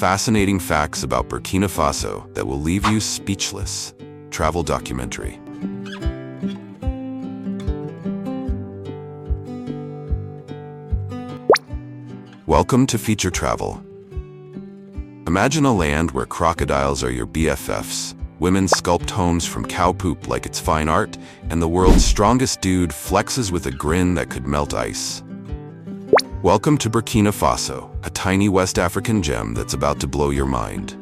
Fascinating facts about Burkina Faso that will leave you speechless. Travel documentary. Welcome to Feature Travel. Imagine a land where crocodiles are your BFFs, women sculpt homes from cow poop like it's fine art, and the world's strongest dude flexes with a grin that could melt ice. Welcome to Burkina Faso, a tiny West African gem that's about to blow your mind.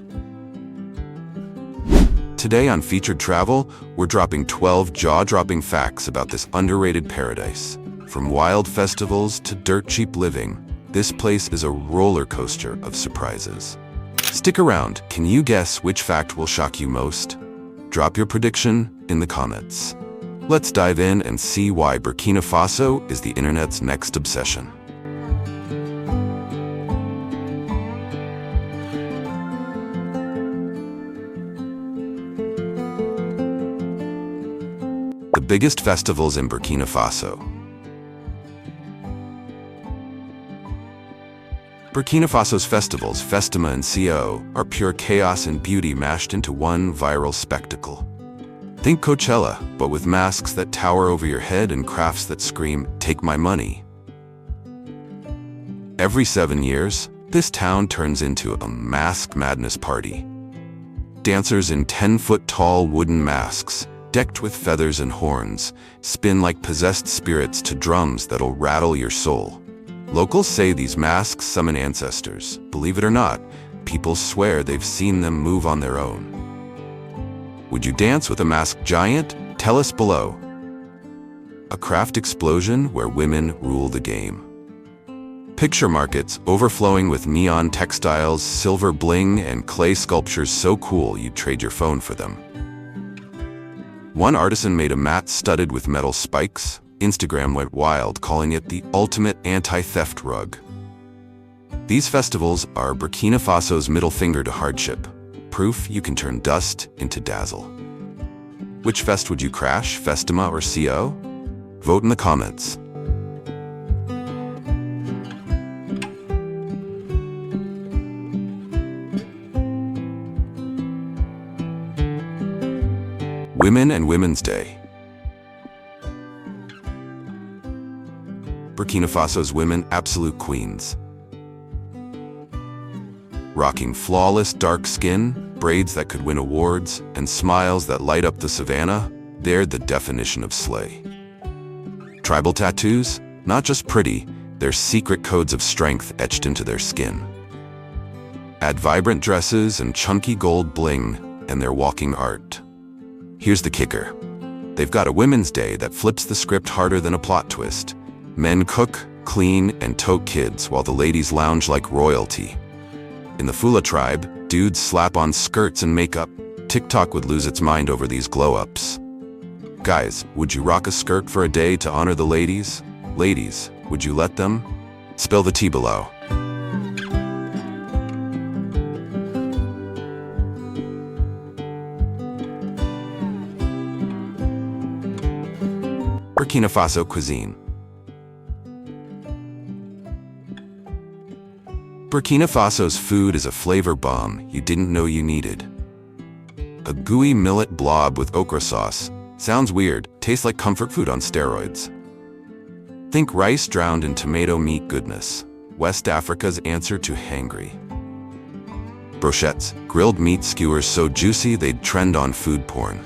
Today on Featured Travel, we're dropping 12 jaw-dropping facts about this underrated paradise. From wild festivals to dirt-cheap living, this place is a roller coaster of surprises. Stick around, can you guess which fact will shock you most? Drop your prediction in the comments. Let's dive in and see why Burkina Faso is the internet's next obsession. The biggest festivals in Burkina Faso. Burkina Faso's festivals, Festima and CO, are pure chaos and beauty mashed into one viral spectacle. Think Coachella, but with masks that tower over your head and crafts that scream, "Take my money." Every 7 years, this town turns into a mask madness party. Dancers in 10-foot-tall wooden masks, decked with feathers and horns, spin like possessed spirits to drums that'll rattle your soul. Locals say these masks summon ancestors. Believe it or not, people swear they've seen them move on their own. Would you dance with a masked giant? Tell us below. A craft explosion where women rule the game. Picture markets overflowing with neon textiles, silver bling, and clay sculptures so cool you'd trade your phone for them. One artisan made a mat studded with metal spikes. Instagram went wild, calling it the ultimate anti-theft rug. These festivals are Burkina Faso's middle finger to hardship, proof you can turn dust into dazzle. Which fest would you crash, Festima or CO? Vote in the comments. Women and Women's Day. Burkina Faso's women, absolute queens. Rocking flawless dark skin, braids that could win awards, and smiles that light up the savannah, they're the definition of slay. Tribal tattoos? Not just pretty, they're secret codes of strength etched into their skin. Add vibrant dresses and chunky gold bling, and they're walking art. Here's the kicker. They've got a Women's Day that flips the script harder than a plot twist. Men cook, clean, and tote kids while the ladies lounge like royalty. In the Fula tribe, dudes slap on skirts and makeup. TikTok would lose its mind over these glow-ups. Guys, would you rock a skirt for a day to honor the ladies? Ladies, would you let them? Spill the tea below. Burkina Faso cuisine. Burkina Faso's food is a flavor bomb you didn't know you needed. A gooey millet blob with okra sauce. Sounds weird, tastes like comfort food on steroids. Think rice drowned in tomato meat goodness. West Africa's answer to hangry. Brochettes, grilled meat skewers so juicy they'd trend on food porn.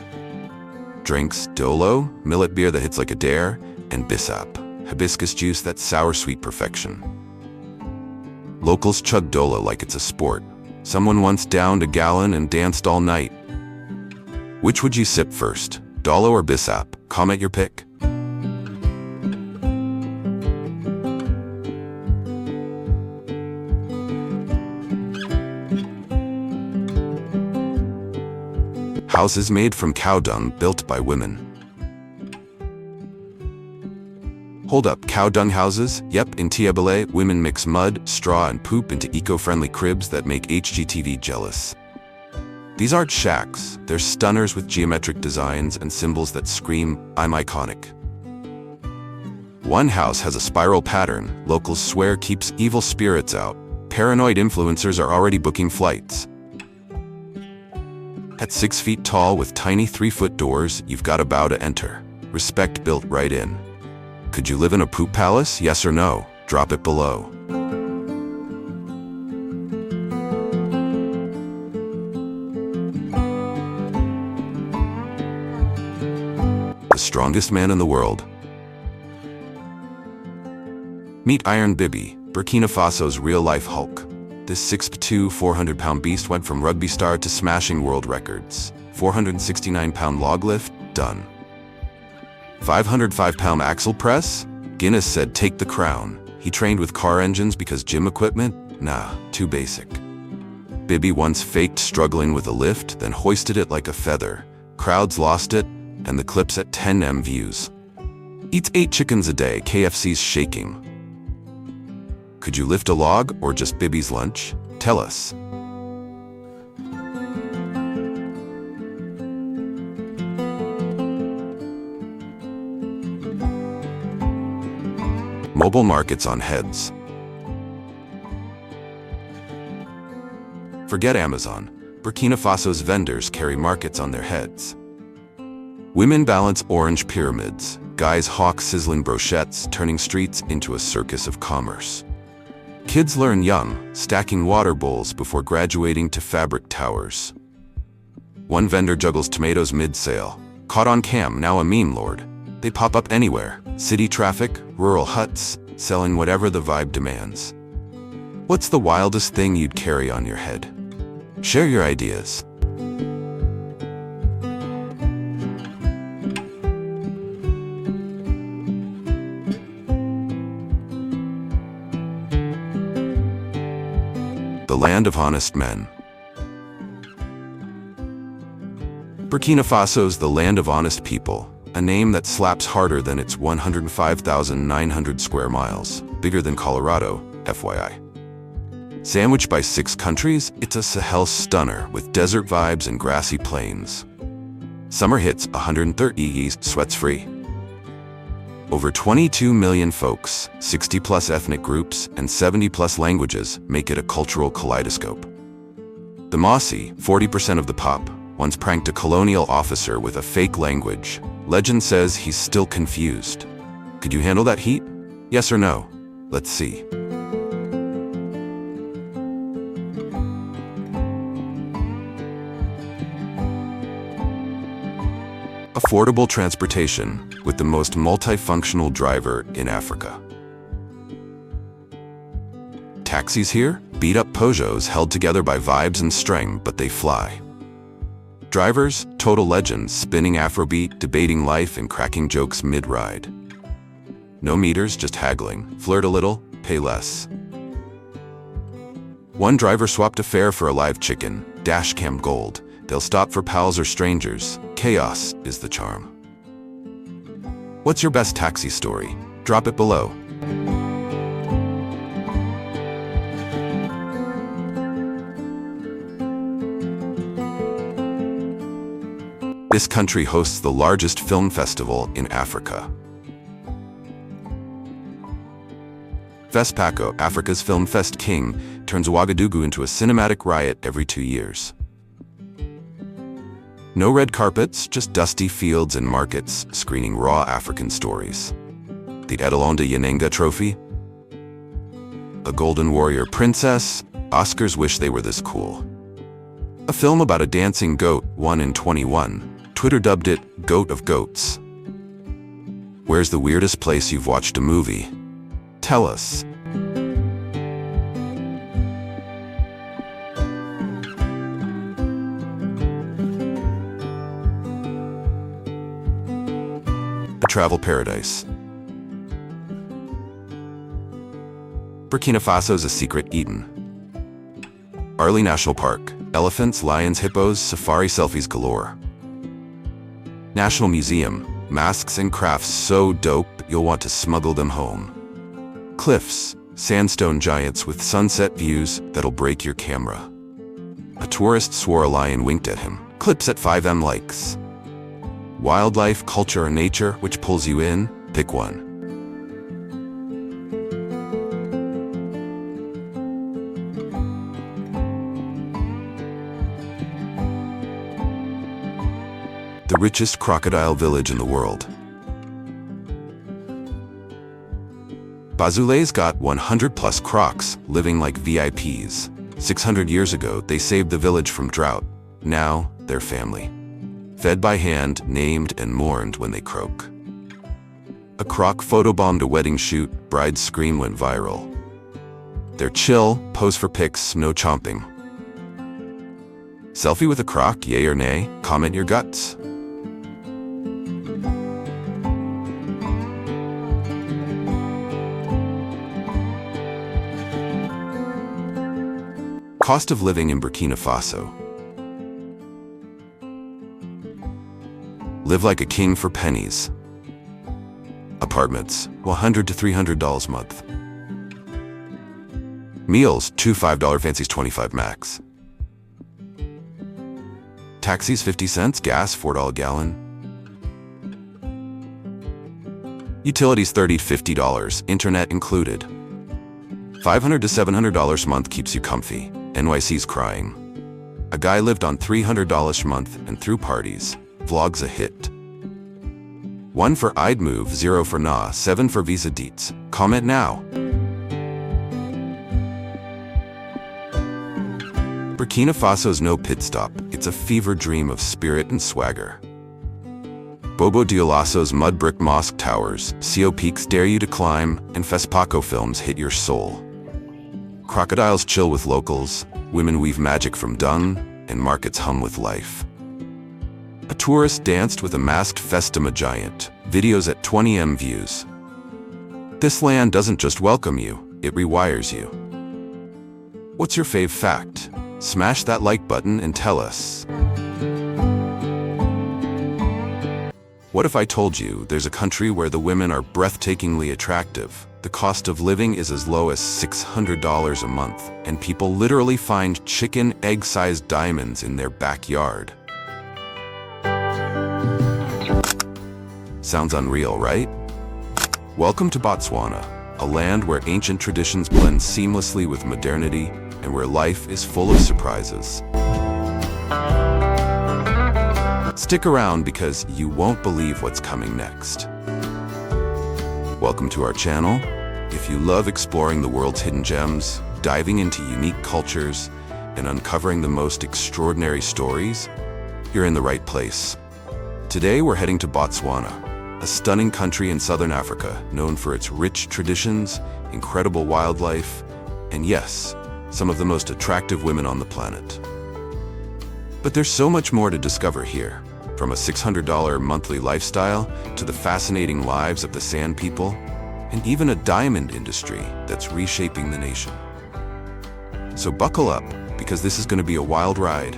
Drinks, dolo, millet beer that hits like a dare, and bissap, hibiscus juice that's sour-sweet perfection. Locals chug dolo like it's a sport. Someone once downed a gallon and danced all night. Which would you sip first, dolo or bissap? Comment your pick. Houses made from cow dung built by women. Hold up, cow dung houses? Yep, in Tiabale, women mix mud, straw, and poop into eco-friendly cribs that make HGTV jealous. These aren't shacks, they're stunners with geometric designs and symbols that scream, I'm iconic. One house has a spiral pattern locals swear keeps evil spirits out. Paranoid influencers are already booking flights. At 6 feet tall with tiny 3-foot doors, you've got to bow to enter. Respect built right in. Could you live in a poop palace? Yes or no? Drop it below. The strongest man in the world. Meet Iron Bibi, Burkina Faso's real-life Hulk. This 6'2", 400-pound beast went from rugby star to smashing world records. 469-pound log lift, done. 505-pound axle press? Guinness said take the crown. He trained with car engines because gym equipment? Nah, too basic. Bibi once faked struggling with a lift, then hoisted it like a feather. Crowds lost it, and the clip's at 10M views. Eats 8 chickens a day, KFC's shaking. Could you lift a log or just Bibi's lunch? Tell us. Mobile markets on heads. Forget Amazon. Burkina Faso's vendors carry markets on their heads. Women balance orange pyramids. Guys hawk sizzling brochettes, turning streets into a circus of commerce. Kids learn young, stacking water bowls before graduating to fabric towers. One vendor juggles tomatoes mid-sale. Caught on cam, now a meme lord. They pop up anywhere. City traffic, rural huts, selling whatever the vibe demands. What's the wildest thing you'd carry on your head? Share your ideas. The land of honest men. Burkina Faso's the land of honest people, a name that slaps harder than its 105,900 square miles, bigger than Colorado, FYI. Sandwiched by 6 countries, it's a Sahel stunner with desert vibes and grassy plains. Summer hits 130 degrees, sweats free. Over 22 million folks, 60-plus ethnic groups, and 70-plus languages make it a cultural kaleidoscope. The Mossy, 40% of the pop, once pranked a colonial officer with a fake language. Legend says he's still confused. Could you handle that heat? Yes or no? Let's see. Affordable transportation with the most multifunctional driver in Africa. Taxis here? Beat-up Peugeots held together by vibes and string, but they fly. Drivers? Total legends, spinning Afrobeat, debating life and cracking jokes mid-ride. No meters, just haggling. Flirt a little, pay less. One driver swapped a fare for a live chicken, dashcam gold. They'll stop for pals or strangers. Chaos is the charm. What's your best taxi story? Drop it below. This country hosts the largest film festival in Africa. FESPACO, Africa's Film Fest king, turns Ouagadougou into a cinematic riot every 2 years. No red carpets, just dusty fields and markets screening raw African stories. The Etalon de Yenenga Trophy? A Golden Warrior Princess? Oscars wish they were this cool. A film about a dancing goat, won in 21. Twitter dubbed it Goat of Goats. Where's the weirdest place you've watched a movie? Tell us. A travel paradise. Burkina Faso's a secret Eden. Arli National Park. Elephants, lions, hippos, safari selfies galore. National Museum. Masks and crafts so dope you'll want to smuggle them home. Cliffs, sandstone giants with sunset views that'll break your camera. A tourist swore a lion winked at him. Clips at 5M likes. Wildlife, culture, or nature, which pulls you in? Pick one. The richest crocodile village in the world. Bazule's got 100+ crocs living like VIPs. 600 years ago, they saved the village from drought. Now, they're family. Fed by hand, named and mourned when they croak. A croc photobombed a wedding shoot, bride's scream went viral. They're chill, pose for pics, no chomping. Selfie with a croc, yay or nay? Comment your guts. Cost of living in Burkina Faso. Live like a king for pennies. Apartments, $100 to $300 a month. Meals, $2 $5 fancies, $25 max. Taxis, 50 cents, gas, $4 a gallon. Utilities, $30 to $50, internet included. $500 to $700 a month keeps you comfy. NYC's crying. A guy lived on $300 a month and threw parties. Vlog's a hit. 1 for I'd move, 0 for nah, 7 for visa deets. Comment now. Burkina Faso's no pit stop. It's a fever dream of spirit and swagger. Bobo Dioulaso's mud brick mosque towers, CO peaks dare you to climb, and Fespaco films hit your soul. Crocodiles chill with locals, women weave magic from dung, and markets hum with life. A tourist danced with a masked Festama giant, videos at 20M views. This land doesn't just welcome you, it rewires you. What's your fave fact? Smash that like button and tell us. What if I told you there's a country where the women are breathtakingly attractive? The cost of living is as low as $600 a month, and people literally find chicken egg-sized diamonds in their backyard. Sounds unreal, right? Welcome to Botswana, a land where ancient traditions blend seamlessly with modernity and where life is full of surprises. Stick around because you won't believe what's coming next. Welcome to our channel. If you love exploring the world's hidden gems, diving into unique cultures, and uncovering the most extraordinary stories, you're in the right place. Today we're heading to Botswana, a stunning country in southern Africa known for its rich traditions, incredible wildlife, and yes, some of the most attractive women on the planet. But there's so much more to discover here, from a $600 monthly lifestyle to the fascinating lives of the Sand people, and even a diamond industry that's reshaping the nation. So buckle up, because this is going to be a wild ride.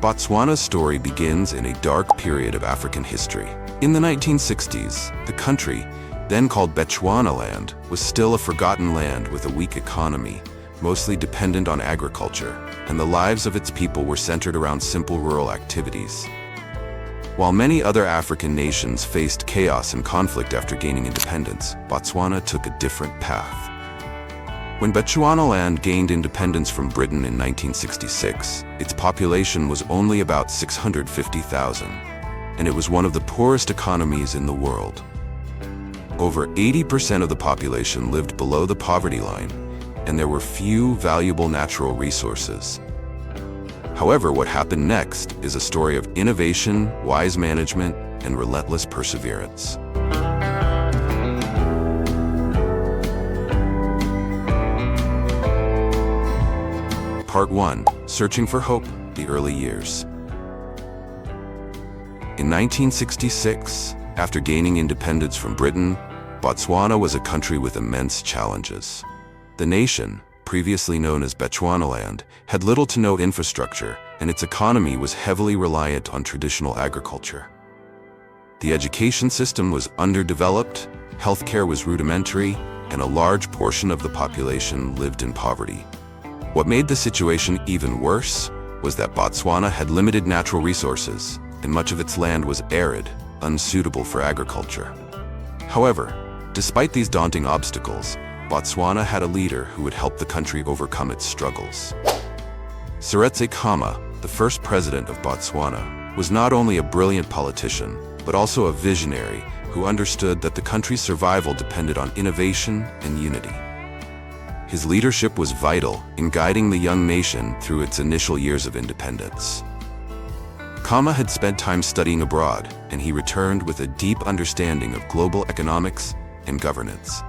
Botswana's story begins in a dark period of African history. In the 1960s, the country, then called Bechuanaland, was still a forgotten land with a weak economy, mostly dependent on agriculture, and the lives of its people were centered around simple rural activities. While many other African nations faced chaos and conflict after gaining independence, Botswana took a different path. When Bechuanaland gained independence from Britain in 1966, its population was only about 650,000, and it was one of the poorest economies in the world. Over 80% of the population lived below the poverty line, and there were few valuable natural resources. However, what happened next is a story of innovation, wise management, and relentless perseverance. Part 1. Searching for Hope, the Early Years. In 1966, after gaining independence from Britain, Botswana was a country with immense challenges. The nation, previously known as Bechuanaland, had little to no infrastructure, and its economy was heavily reliant on traditional agriculture. The education system was underdeveloped, healthcare was rudimentary, and a large portion of the population lived in poverty. What made the situation even worse was that Botswana had limited natural resources, and much of its land was arid, unsuitable for agriculture. However, despite these daunting obstacles, Botswana had a leader who would help the country overcome its struggles. Seretse Khama, the first president of Botswana, was not only a brilliant politician, but also a visionary who understood that the country's survival depended on innovation and unity. His leadership was vital in guiding the young nation through its initial years of independence. Khama had spent time studying abroad, and he returned with a deep understanding of global economics and governance.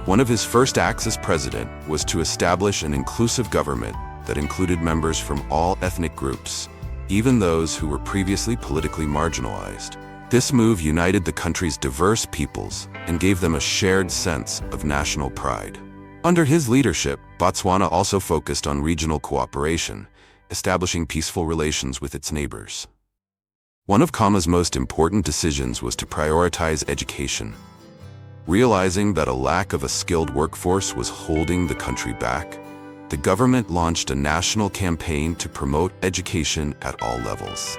One of his first acts as president was to establish an inclusive government that included members from all ethnic groups, even those who were previously politically marginalized. This move united the country's diverse peoples and gave them a shared sense of national pride. Under his leadership, Botswana also focused on regional cooperation, establishing peaceful relations with its neighbors. One of Khama's most important decisions was to prioritize education. Realizing that a lack of a skilled workforce was holding the country back, the government launched a national campaign to promote education at all levels.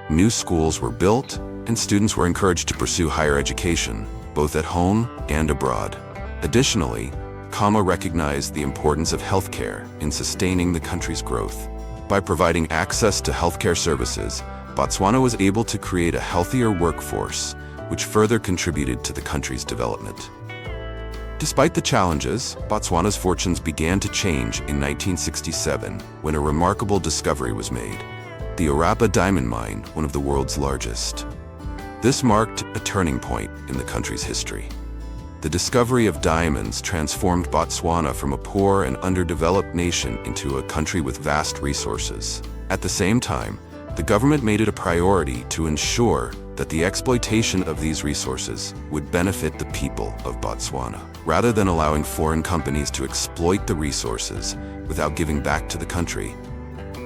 New schools were built, and students were encouraged to pursue higher education, both at home and abroad. Additionally, Khama recognized the importance of healthcare in sustaining the country's growth. By providing access to healthcare services, Botswana was able to create a healthier workforce, which further contributed to the country's development. Despite the challenges, Botswana's fortunes began to change in 1967 when a remarkable discovery was made: the Orapa diamond mine, one of the world's largest. This marked a turning point in the country's history. The discovery of diamonds transformed Botswana from a poor and underdeveloped nation into a country with vast resources. At the same time, the government made it a priority to ensure that the exploitation of these resources would benefit the people of Botswana, rather than allowing foreign companies to exploit the resources without giving back to the country.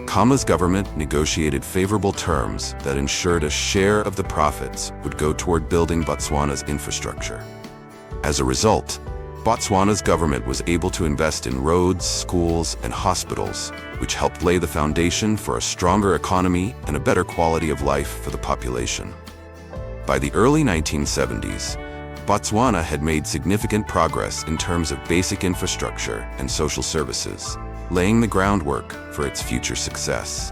Khama's government negotiated favorable terms that ensured a share of the profits would go toward building Botswana's infrastructure. As a result, Botswana's government was able to invest in roads, schools, and hospitals, which helped lay the foundation for a stronger economy and a better quality of life for the population. By the early 1970s, Botswana had made significant progress in terms of basic infrastructure and social services, laying the groundwork for its future success.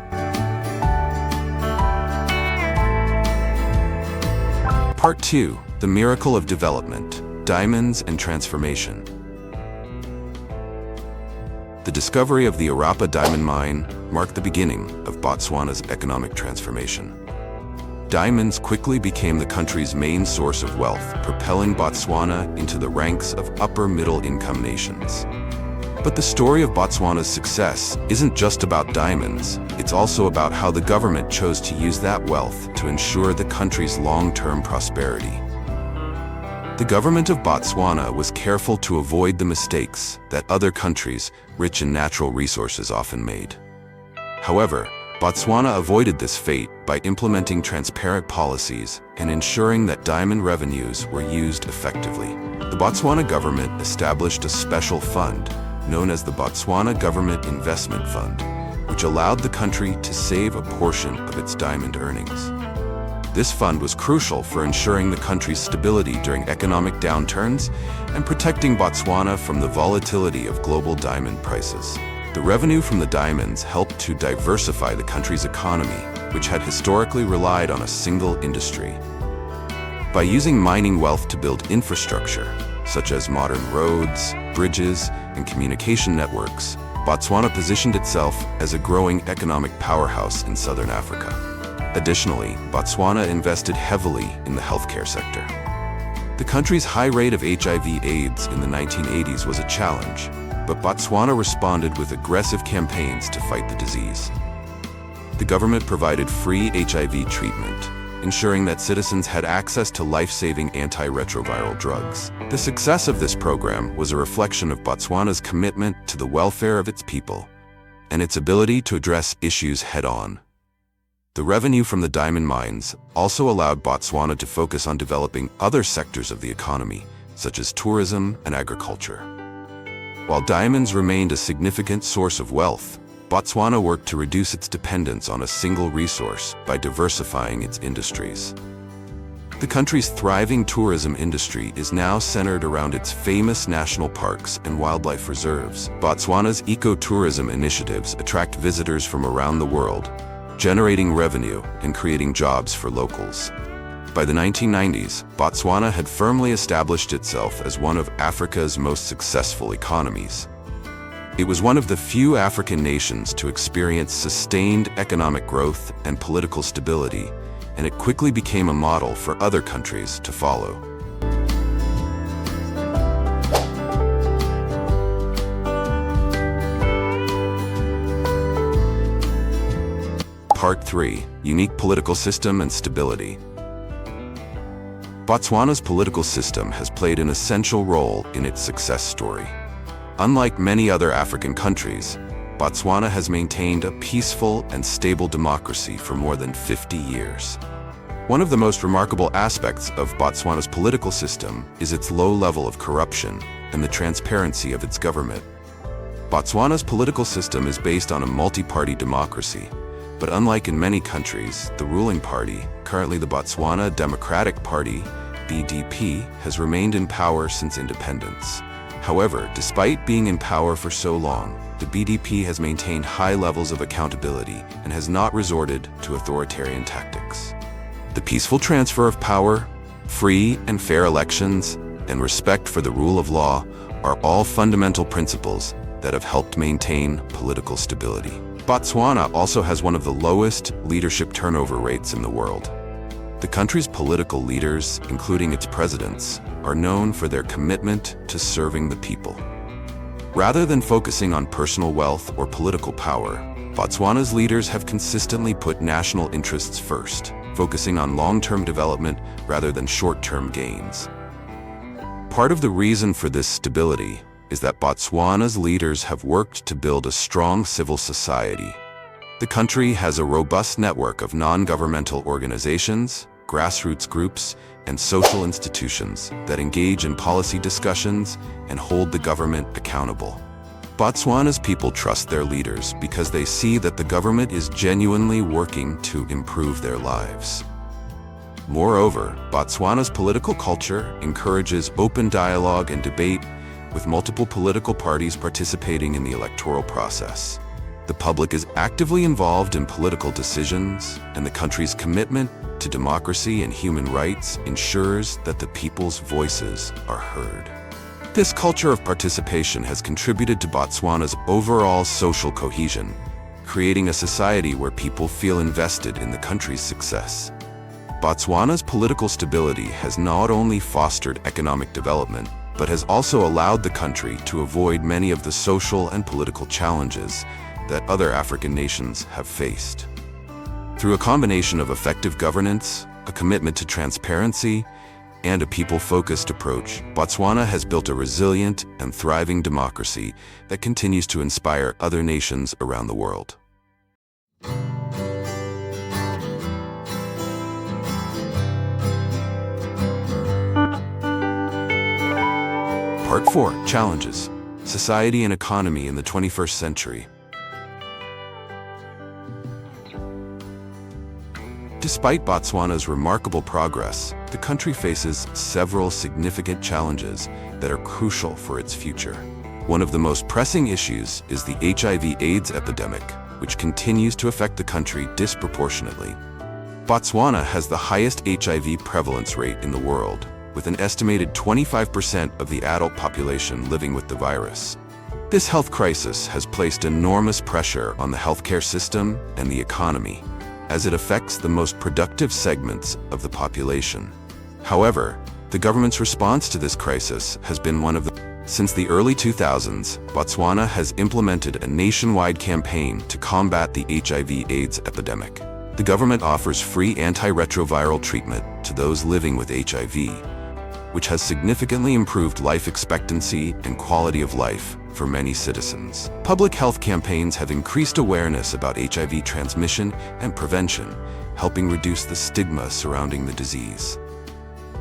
Part 2: The Miracle of Development, Diamonds and Transformation. The discovery of the Orapa diamond mine marked the beginning of Botswana's economic transformation. Diamonds quickly became the country's main source of wealth, propelling Botswana into the ranks of upper-middle-income nations. But the story of Botswana's success isn't just about diamonds, it's also about how the government chose to use that wealth to ensure the country's long-term prosperity. The government of Botswana was careful to avoid the mistakes that other countries rich in natural resources often made. However, Botswana avoided this fate by implementing transparent policies and ensuring that diamond revenues were used effectively. The Botswana government established a special fund known as the Botswana Government Investment Fund, which allowed the country to save a portion of its diamond earnings. This fund was crucial for ensuring the country's stability during economic downturns and protecting Botswana from the volatility of global diamond prices. The revenue from the diamonds helped to diversify the country's economy, which had historically relied on a single industry. By using mining wealth to build infrastructure, such as modern roads, bridges, and communication networks, Botswana positioned itself as a growing economic powerhouse in southern Africa. Additionally, Botswana invested heavily in the healthcare sector. The country's high rate of HIV/AIDS in the 1980s was a challenge, but Botswana responded with aggressive campaigns to fight the disease. The government provided free HIV treatment, ensuring that citizens had access to life-saving antiretroviral drugs. The success of this program was a reflection of Botswana's commitment to the welfare of its people and its ability to address issues head-on. The revenue from the diamond mines also allowed Botswana to focus on developing other sectors of the economy, such as tourism and agriculture. While diamonds remained a significant source of wealth, Botswana worked to reduce its dependence on a single resource by diversifying its industries. The country's thriving tourism industry is now centered around its famous national parks and wildlife reserves. Botswana's eco-tourism initiatives attract visitors from around the world, generating revenue and creating jobs for locals. By the 1990s, Botswana had firmly established itself as one of Africa's most successful economies. It was one of the few African nations to experience sustained economic growth and political stability, and it quickly became a model for other countries to follow. Part 3. Unique political system and stability. Botswana's political system has played an essential role in its success story. Unlike many other African countries, Botswana has maintained a peaceful and stable democracy for more than 50 years. One of the most remarkable aspects of Botswana's political system is its low level of corruption and the transparency of its government. Botswana's political system is based on a multi-party democracy, but unlike in many countries, the ruling party, currently the Botswana Democratic Party, BDP, has remained in power since independence. However, despite being in power for so long, the BDP has maintained high levels of accountability and has not resorted to authoritarian tactics. The peaceful transfer of power, free and fair elections, and respect for the rule of law are all fundamental principles that have helped maintain political stability. Botswana also has one of the lowest leadership turnover rates in the world. The country's political leaders, including its presidents, are known for their commitment to serving the people. Rather than focusing on personal wealth or political power, Botswana's leaders have consistently put national interests first, focusing on long-term development rather than short-term gains. Part of the reason for this stability is that Botswana's leaders have worked to build a strong civil society. The country has a robust network of non-governmental organizations, grassroots groups, and social institutions that engage in policy discussions and hold the government accountable. Botswana's people trust their leaders because they see that the government is genuinely working to improve their lives. Moreover, Botswana's political culture encourages open dialogue and debate, with multiple political parties participating in the electoral process. The public is actively involved in political decisions, and the country's commitment to democracy and human rights ensures that the people's voices are heard. This culture of participation has contributed to Botswana's overall social cohesion, creating a society where people feel invested in the country's success. Botswana's political stability has not only fostered economic development, but has also allowed the country to avoid many of the social and political challenges that other African nations have faced. Through a combination of effective governance, a commitment to transparency, and a people-focused approach, Botswana has built a resilient and thriving democracy that continues to inspire other nations around the world. Part 4. Challenges. Society and economy in the 21st century. Despite Botswana's remarkable progress, the country faces several significant challenges that are crucial for its future. One of the most pressing issues is the HIV/AIDS epidemic, which continues to affect the country disproportionately. Botswana has the highest HIV prevalence rate in the world, with an estimated 25% of the adult population living with the virus. This health crisis has placed enormous pressure on the healthcare system and the economy, as it affects the most productive segments of the population. However, the government's response to this crisis has been one of the... Since the early 2000s, Botswana has implemented a nationwide campaign to combat the HIV/AIDS epidemic. The government offers free antiretroviral treatment to those living with HIV, which has significantly improved life expectancy and quality of life for many citizens. Public health campaigns have increased awareness about HIV transmission and prevention, helping reduce the stigma surrounding the disease.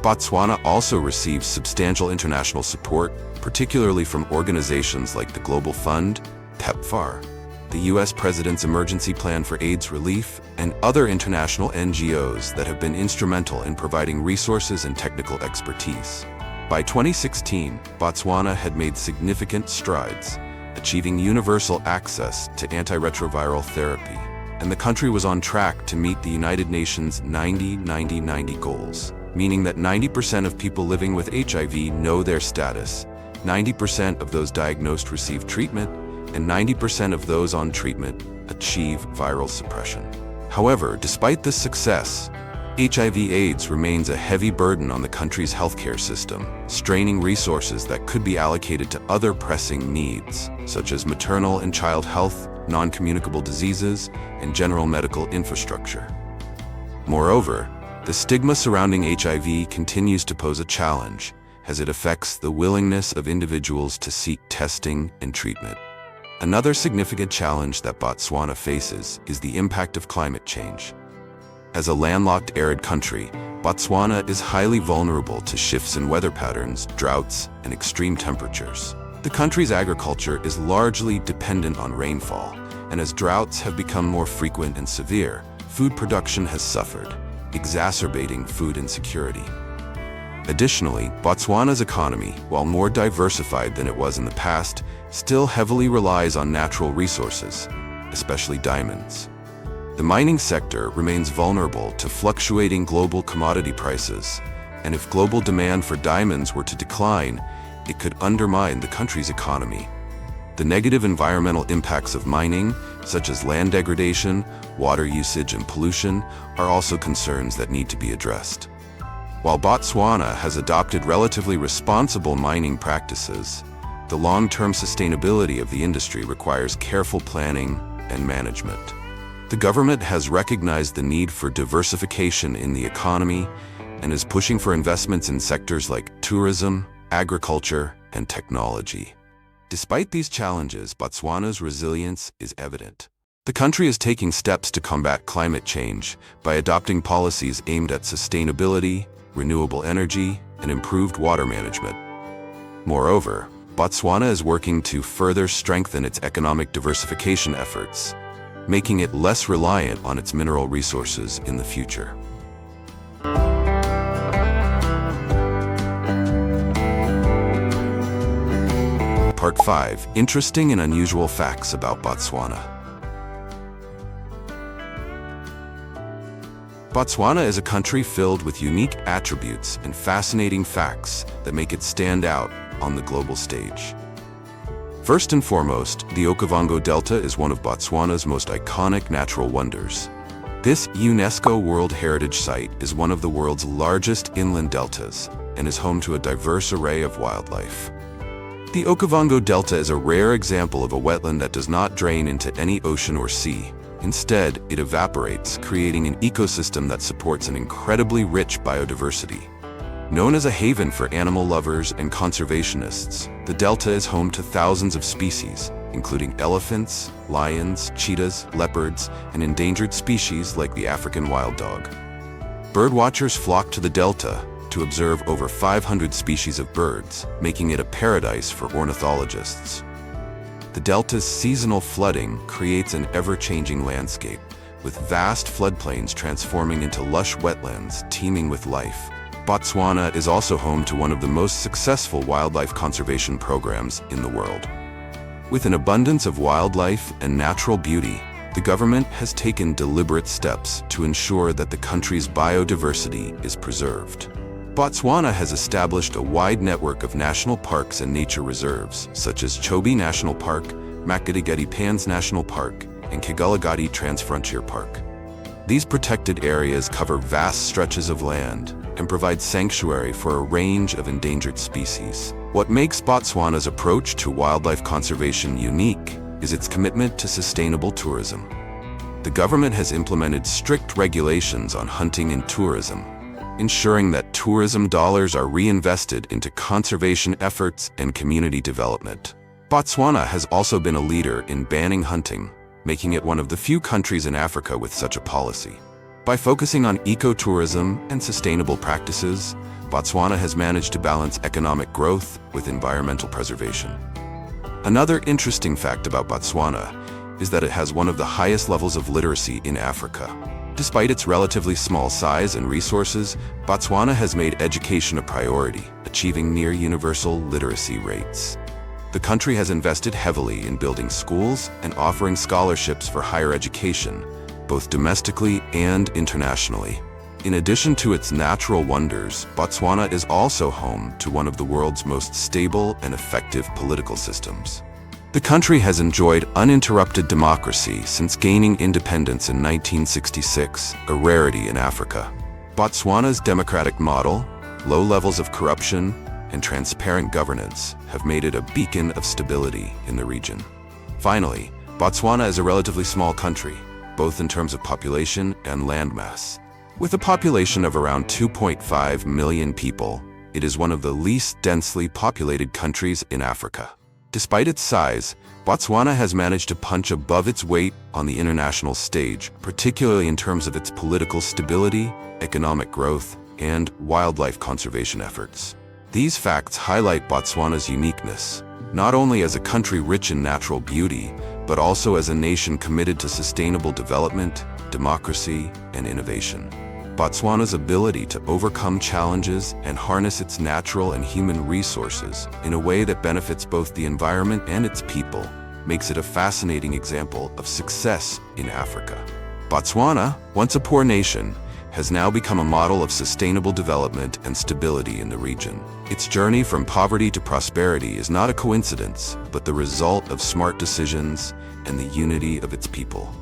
Botswana also receives substantial international support, particularly from organizations like the Global Fund, PEPFAR, the U.S. President's Emergency Plan for AIDS Relief, and other international NGOs that have been instrumental in providing resources and technical expertise. By 2016, Botswana had made significant strides, achieving universal access to antiretroviral therapy, and the country was on track to meet the United Nations 90-90-90 goals, meaning that 90% of people living with HIV know their status, 90% of those diagnosed receive treatment, and 90% of those on treatment achieve viral suppression. However, despite this success, HIV/AIDS remains a heavy burden on the country's healthcare system, straining resources that could be allocated to other pressing needs, such as maternal and child health, non-communicable diseases, and general medical infrastructure. Moreover, the stigma surrounding HIV continues to pose a challenge, as it affects the willingness of individuals to seek testing and treatment. Another significant challenge that Botswana faces is the impact of climate change. As a landlocked, arid country, Botswana is highly vulnerable to shifts in weather patterns, droughts, and extreme temperatures. The country's agriculture is largely dependent on rainfall, and as droughts have become more frequent and severe, food production has suffered, exacerbating food insecurity. Additionally, Botswana's economy, while more diversified than it was in the past, still heavily relies on natural resources, especially diamonds. The mining sector remains vulnerable to fluctuating global commodity prices, and if global demand for diamonds were to decline, it could undermine the country's economy. The negative environmental impacts of mining, such as land degradation, water usage, and pollution, are also concerns that need to be addressed. While Botswana has adopted relatively responsible mining practices, the long-term sustainability of the industry requires careful planning and management. The government has recognized the need for diversification in the economy and is pushing for investments in sectors like tourism, agriculture, and technology. Despite these challenges, Botswana's resilience is evident. The country is taking steps to combat climate change by adopting policies aimed at sustainability, renewable energy, and improved water management. Moreover, Botswana is working to further strengthen its economic diversification efforts, making it less reliant on its mineral resources in the future. Part 5. Interesting and unusual facts about Botswana. Botswana is a country filled with unique attributes and fascinating facts that make it stand out on the global stage. First and foremost, the Okavango Delta is one of Botswana's most iconic natural wonders. This UNESCO World Heritage Site is one of the world's largest inland deltas and is home to a diverse array of wildlife. The Okavango Delta is a rare example of a wetland that does not drain into any ocean or sea. Instead, it evaporates, creating an ecosystem that supports an incredibly rich biodiversity. Known as a haven for animal lovers and conservationists, the delta is home to thousands of species, including elephants, lions, cheetahs, leopards, and endangered species like the African wild dog. Birdwatchers flock to the delta to observe over 500 species of birds, making it a paradise for ornithologists. The delta's seasonal flooding creates an ever-changing landscape, with vast floodplains transforming into lush wetlands teeming with life. Botswana is also home to one of the most successful wildlife conservation programs in the world. With an abundance of wildlife and natural beauty, the government has taken deliberate steps to ensure that the country's biodiversity is preserved. Botswana has established a wide network of national parks and nature reserves, such as Chobe National Park, Makgadikgadi Pans National Park, and Kigulugati Transfrontier Park. These protected areas cover vast stretches of land and provide sanctuary for a range of endangered species. What makes Botswana's approach to wildlife conservation unique is its commitment to sustainable tourism. The government has implemented strict regulations on hunting and tourism, ensuring that tourism dollars are reinvested into conservation efforts and community development. Botswana has also been a leader in banning hunting, making it one of the few countries in Africa with such a policy. By focusing on ecotourism and sustainable practices, Botswana has managed to balance economic growth with environmental preservation. Another interesting fact about Botswana is that it has one of the highest levels of literacy in Africa. Despite its relatively small size and resources, Botswana has made education a priority, achieving near universal literacy rates. The country has invested heavily in building schools and offering scholarships for higher education, both domestically and internationally. In addition to its natural wonders, Botswana is also home to one of the world's most stable and effective political systems. The country has enjoyed uninterrupted democracy since gaining independence in 1966, a rarity in Africa. Botswana's democratic model, low levels of corruption, and transparent governance have made it a beacon of stability in the region. Finally, Botswana is a relatively small country, both in terms of population and landmass. With a population of around 2.5 million people, it is one of the least densely populated countries in Africa. Despite its size, Botswana has managed to punch above its weight on the international stage, particularly in terms of its political stability, economic growth, and wildlife conservation efforts. These facts highlight Botswana's uniqueness, not only as a country rich in natural beauty, but also as a nation committed to sustainable development, democracy, and innovation. Botswana's ability to overcome challenges and harness its natural and human resources in a way that benefits both the environment and its people makes it a fascinating example of success in Africa. Botswana, once a poor nation, has now become a model of sustainable development and stability in the region. Its journey from poverty to prosperity is not a coincidence, but the result of smart decisions and the unity of its people.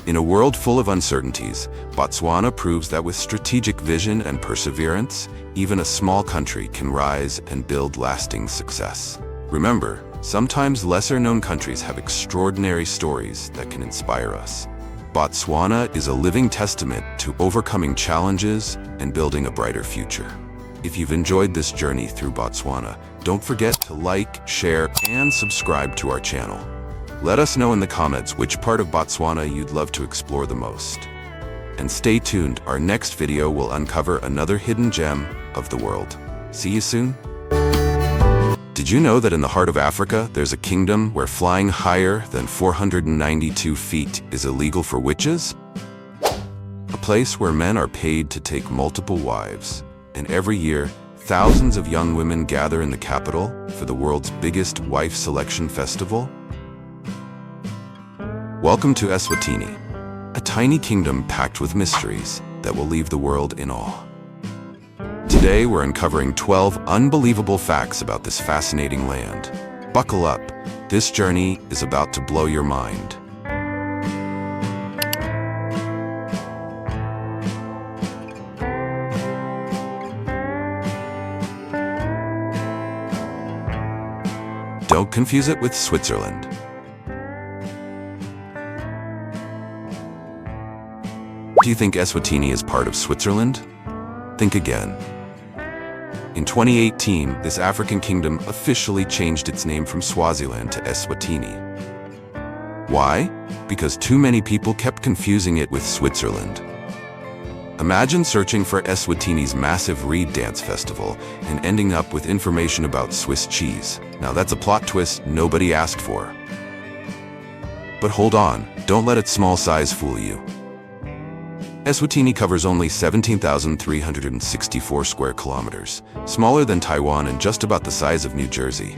In a world full of uncertainties, Botswana proves that with strategic vision and perseverance, even a small country can rise and build lasting success. Remember, sometimes lesser-known countries have extraordinary stories that can inspire us. Botswana is a living testament to overcoming challenges and building a brighter future. If you've enjoyed this journey through Botswana, don't forget to like, share, and subscribe to our channel. Let us know in the comments which part of Botswana you'd love to explore the most. And stay tuned, our next video will uncover another hidden gem of the world. See you soon. Did you know that in the heart of Africa, there's a kingdom where flying higher than 492 feet is illegal for witches? A place where men are paid to take multiple wives. And every year, thousands of young women gather in the capital for the world's biggest wife selection festival. Welcome to Eswatini, a tiny kingdom packed with mysteries that will leave the world in awe. Today we're uncovering 12 unbelievable facts about this fascinating land. Buckle up, this journey is about to blow your mind. Don't confuse it with Switzerland. Do you think Eswatini is part of Switzerland? Think again. In 2018, this African kingdom officially changed its name from Swaziland to Eswatini. Why? Because too many people kept confusing it with Switzerland. Imagine searching for Eswatini's massive reed dance festival and ending up with information about Swiss cheese. Now that's a plot twist nobody asked for. But hold on, don't let its small size fool you. Eswatini covers only 17,364 square kilometers, smaller than Taiwan and just about the size of New Jersey.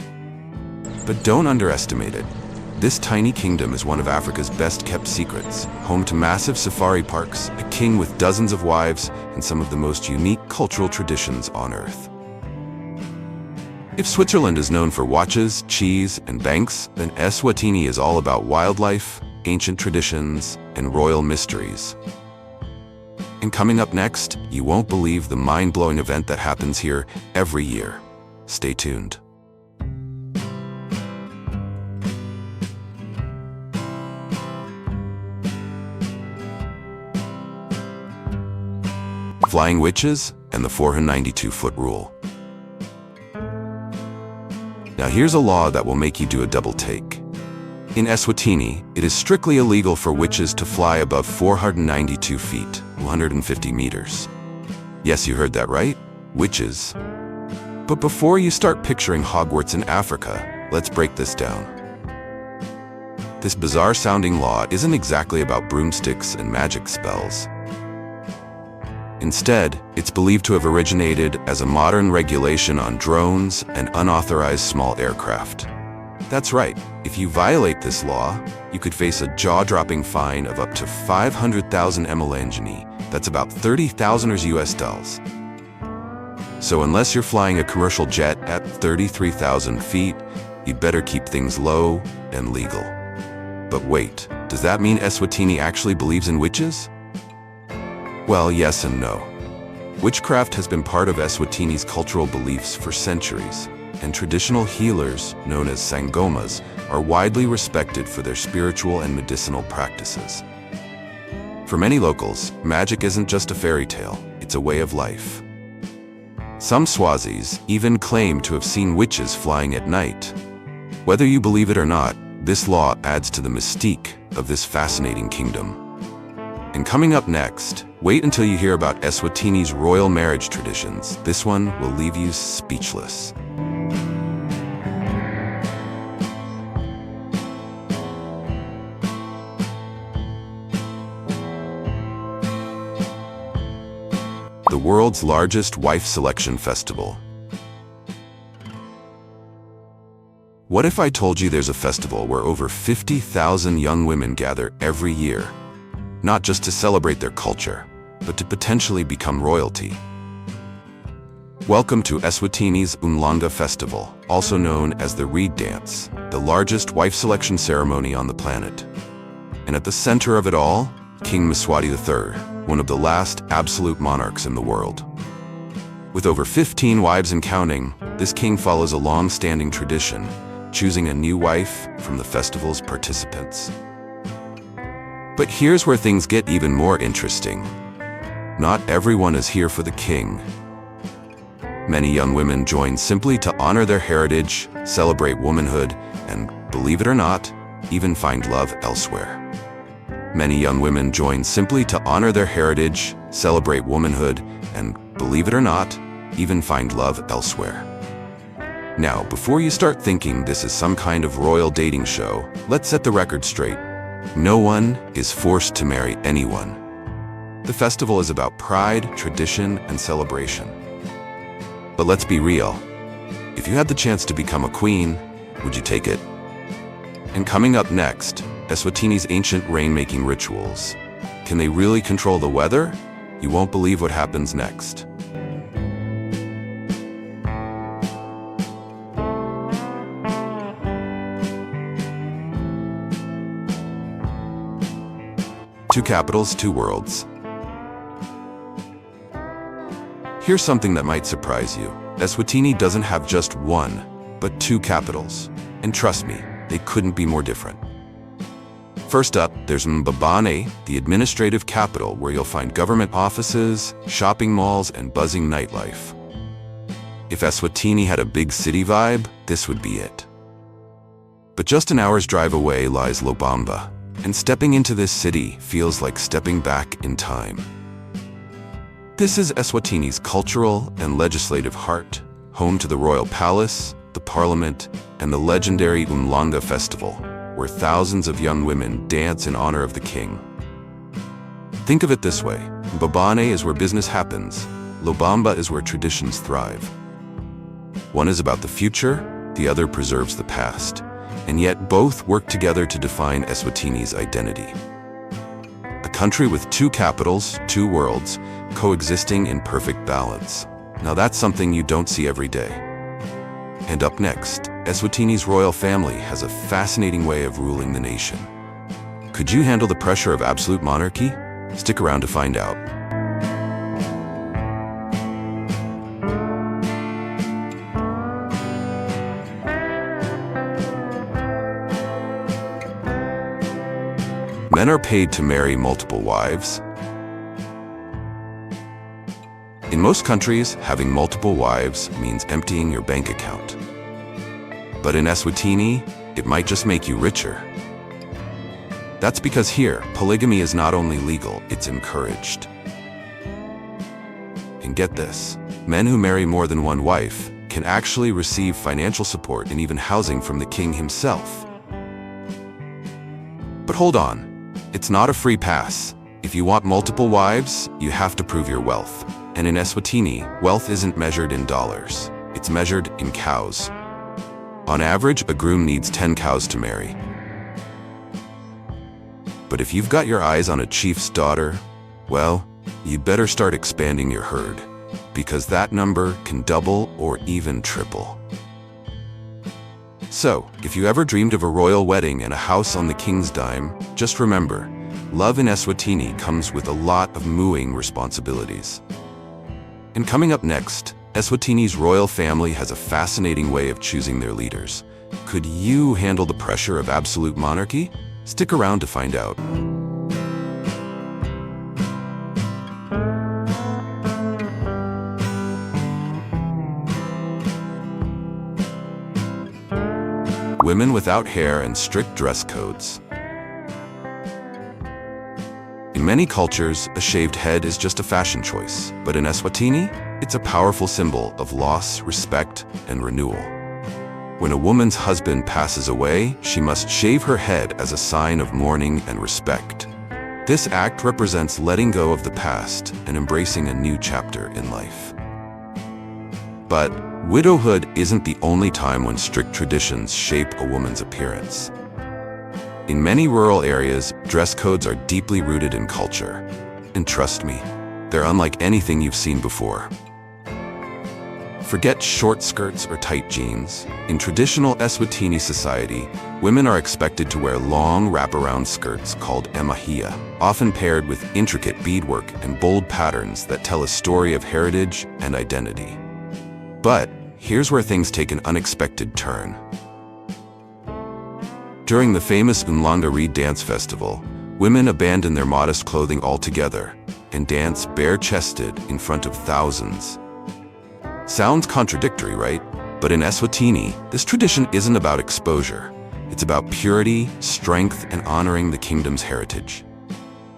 But don't underestimate it. This tiny kingdom is one of Africa's best-kept secrets, home to massive safari parks, a king with dozens of wives, and some of the most unique cultural traditions on Earth. If Switzerland is known for watches, cheese, and banks, then Eswatini is all about wildlife, ancient traditions, and royal mysteries. And coming up next, you won't believe the mind-blowing event that happens here every year. Stay tuned. Flying witches and the 492-foot rule. Now here's a law that will make you do a double take. In Eswatini, it is strictly illegal for witches to fly above 492 feet, 150 meters. Yes, you heard that right? Witches. But before you start picturing Hogwarts in Africa, let's break this down. This bizarre-sounding law isn't exactly about broomsticks and magic spells. Instead, it's believed to have originated as a modern regulation on drones and unauthorized small aircraft. That's right, if you violate this law, you could face a jaw-dropping fine of up to 500,000 emelangeni, that's about 30,000 US dollars. So unless you're flying a commercial jet at 33,000 feet, you'd better keep things low and legal. But wait, does that mean Eswatini actually believes in witches? Well, yes and no. Witchcraft has been part of Eswatini's cultural beliefs for centuries, and traditional healers, known as sangomas, are widely respected for their spiritual and medicinal practices. For many locals, magic isn't just a fairy tale, it's a way of life. Some Swazis even claim to have seen witches flying at night. Whether you believe it or not, this law adds to the mystique of this fascinating kingdom. And coming up next, wait until you hear about Eswatini's royal marriage traditions. This one will leave you speechless. The world's largest wife selection festival. What if I told you there's a festival where over 50,000 young women gather every year, not just to celebrate their culture, but to potentially become royalty? Welcome to Eswatini's Umhlanga Festival, also known as the Reed Dance, the largest wife selection ceremony on the planet. And at the center of it all, King Mswati III, one of the last absolute monarchs in the world. With over 15 wives and counting, this king follows a long-standing tradition, choosing a new wife from the festival's participants. But here's where things get even more interesting. Not everyone is here for the king. Many young women join simply to honor their heritage, celebrate womanhood, and, believe it or not, even find love elsewhere. Many young women join simply to honor their heritage, celebrate womanhood, and, believe it or not, even find love elsewhere. Now, before you start thinking this is some kind of royal dating show, let's set the record straight. No one is forced to marry anyone. The festival is about pride, tradition, and celebration. But let's be real. If you had the chance to become a queen, would you take it? And coming up next, Eswatini's ancient rain-making rituals. Can they really control the weather? You won't believe what happens next. Two capitals, two worlds. Here's something that might surprise you. Eswatini doesn't have just one, but two capitals. And trust me, they couldn't be more different. First up, there's Mbabane, the administrative capital where you'll find government offices, shopping malls, and buzzing nightlife. If Eswatini had a big city vibe, this would be it. But just an hour's drive away lies Lobamba, and stepping into this city feels like stepping back in time. This is Eswatini's cultural and legislative heart, home to the royal palace, the parliament, and the legendary Umhlanga Festival, where thousands of young women dance in honor of the king. Think of it this way: Mbabane is where business happens, Lobamba is where traditions thrive. One is about the future, the other preserves the past, and yet both work together to define Eswatini's identity. A country with two capitals, two worlds, coexisting in perfect balance. Now that's something you don't see every day. And up next, Eswatini's royal family has a fascinating way of ruling the nation. Could you handle the pressure of absolute monarchy? Stick around to find out. Men are paid to marry multiple wives. In most countries, having multiple wives means emptying your bank account. But in Eswatini, it might just make you richer. That's because here, polygamy is not only legal, it's encouraged. And get this, men who marry more than one wife can actually receive financial support and even housing from the king himself. But hold on, it's not a free pass. If you want multiple wives, you have to prove your wealth. And in Eswatini, wealth isn't measured in dollars, it's measured in cows. On average, a groom needs 10 cows to marry. But if you've got your eyes on a chief's daughter, well, you'd better start expanding your herd, because that number can double or even triple. So, if you ever dreamed of a royal wedding and a house on the king's dime, just remember, love in Eswatini comes with a lot of mooing responsibilities. And coming up next, Eswatini's royal family has a fascinating way of choosing their leaders. Could you handle the pressure of absolute monarchy? Stick around to find out. Women without hair and strict dress codes. In many cultures, a shaved head is just a fashion choice, but in Eswatini, it's a powerful symbol of loss, respect, and renewal. When a woman's husband passes away, she must shave her head as a sign of mourning and respect. This act represents letting go of the past and embracing a new chapter in life. But widowhood isn't the only time when strict traditions shape a woman's appearance. In many rural areas, dress codes are deeply rooted in culture. And trust me, they're unlike anything you've seen before. Forget short skirts or tight jeans. In traditional Eswatini society, women are expected to wear long wraparound skirts called emahia, often paired with intricate beadwork and bold patterns that tell a story of heritage and identity. But here's where things take an unexpected turn. During the famous Umhlanga Reed Dance Festival, women abandon their modest clothing altogether and dance bare-chested in front of thousands. Sounds contradictory, right? But in Eswatini, this tradition isn't about exposure. It's about purity, strength, and honoring the kingdom's heritage.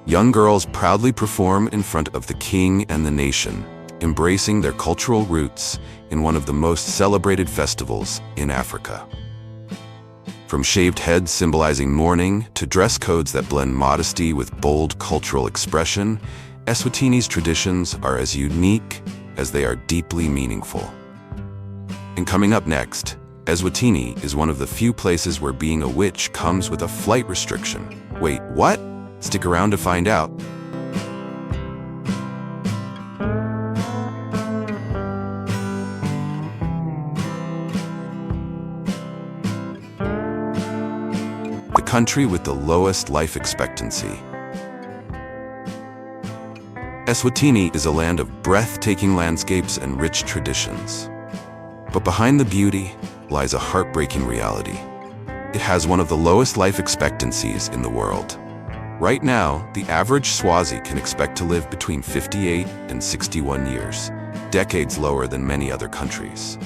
Young girls proudly perform in front of the king and the nation, embracing their cultural roots in one of the most celebrated festivals in Africa. From shaved heads symbolizing mourning to dress codes that blend modesty with bold cultural expression, Eswatini's traditions are as unique as they are deeply meaningful. And coming up next, Eswatini is one of the few places where being a witch comes with a flight restriction. Wait, what? Stick around to find out. The country with the lowest life expectancy. Eswatini is a land of breathtaking landscapes and rich traditions. But behind the beauty lies a heartbreaking reality. It has one of the lowest life expectancies in the world. Right now, the average Swazi can expect to live between 58 and 61 years, decades lower than many other countries.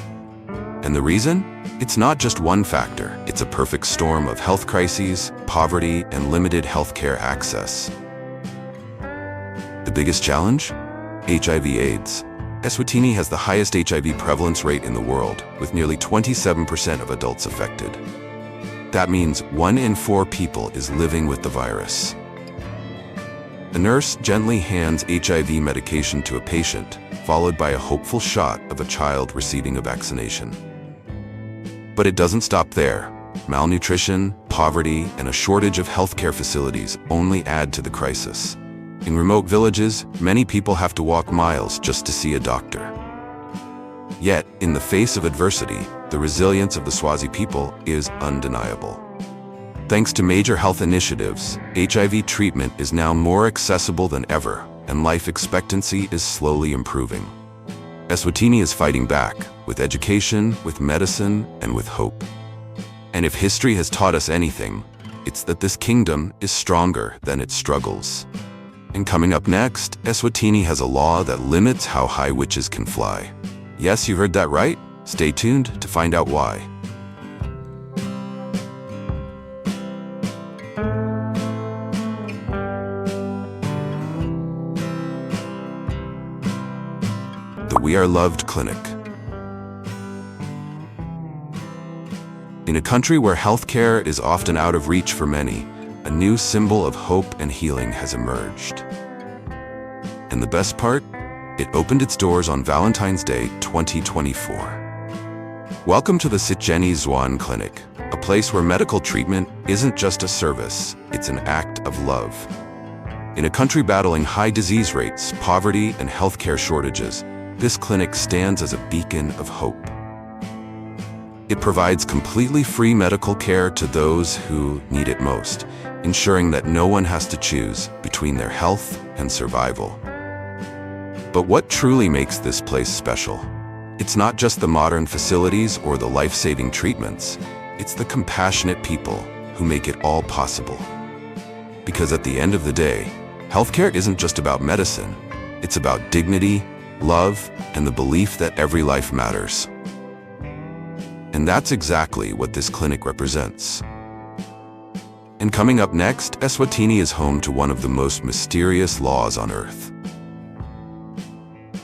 And the reason? It's not just one factor. It's a perfect storm of health crises, poverty, and limited healthcare access. The biggest challenge? HIV/AIDS. Eswatini has the highest HIV prevalence rate in the world, with nearly 27% of adults affected. That means 1 in 4 people is living with the virus. A nurse gently hands HIV medication to a patient, followed by a hopeful shot of a child receiving a vaccination. But it doesn't stop there. Malnutrition, poverty, and a shortage of healthcare facilities only add to the crisis. In remote villages, many people have to walk miles just to see a doctor. Yet, in the face of adversity, the resilience of the Swazi people is undeniable. Thanks to major health initiatives, HIV treatment is now more accessible than ever, and life expectancy is slowly improving. Eswatini is fighting back, with education, with medicine, and with hope. And if history has taught us anything, it's that this kingdom is stronger than its struggles. And coming up next, Eswatini has a law that limits how high witches can fly. Yes, you heard that right. Stay tuned to find out why. We Are Loved Clinic. In a country where healthcare is often out of reach for many, a new symbol of hope and healing has emerged. And the best part? It opened its doors on Valentine's Day 2024. Welcome to the ECCENTRIC Clinic, a place where medical treatment isn't just a service, it's an act of love. In a country battling high disease rates, poverty, and healthcare shortages, this clinic stands as a beacon of hope. It provides completely free medical care to those who need it most, ensuring that no one has to choose between their health and survival. But what truly makes this place special? It's not just the modern facilities or the life-saving treatments, it's the compassionate people who make it all possible. Because at the end of the day, healthcare isn't just about medicine, it's about dignity, love, and the belief that every life matters. And that's exactly what this clinic represents. And coming up next, Eswatini is home to one of the most mysterious laws on Earth.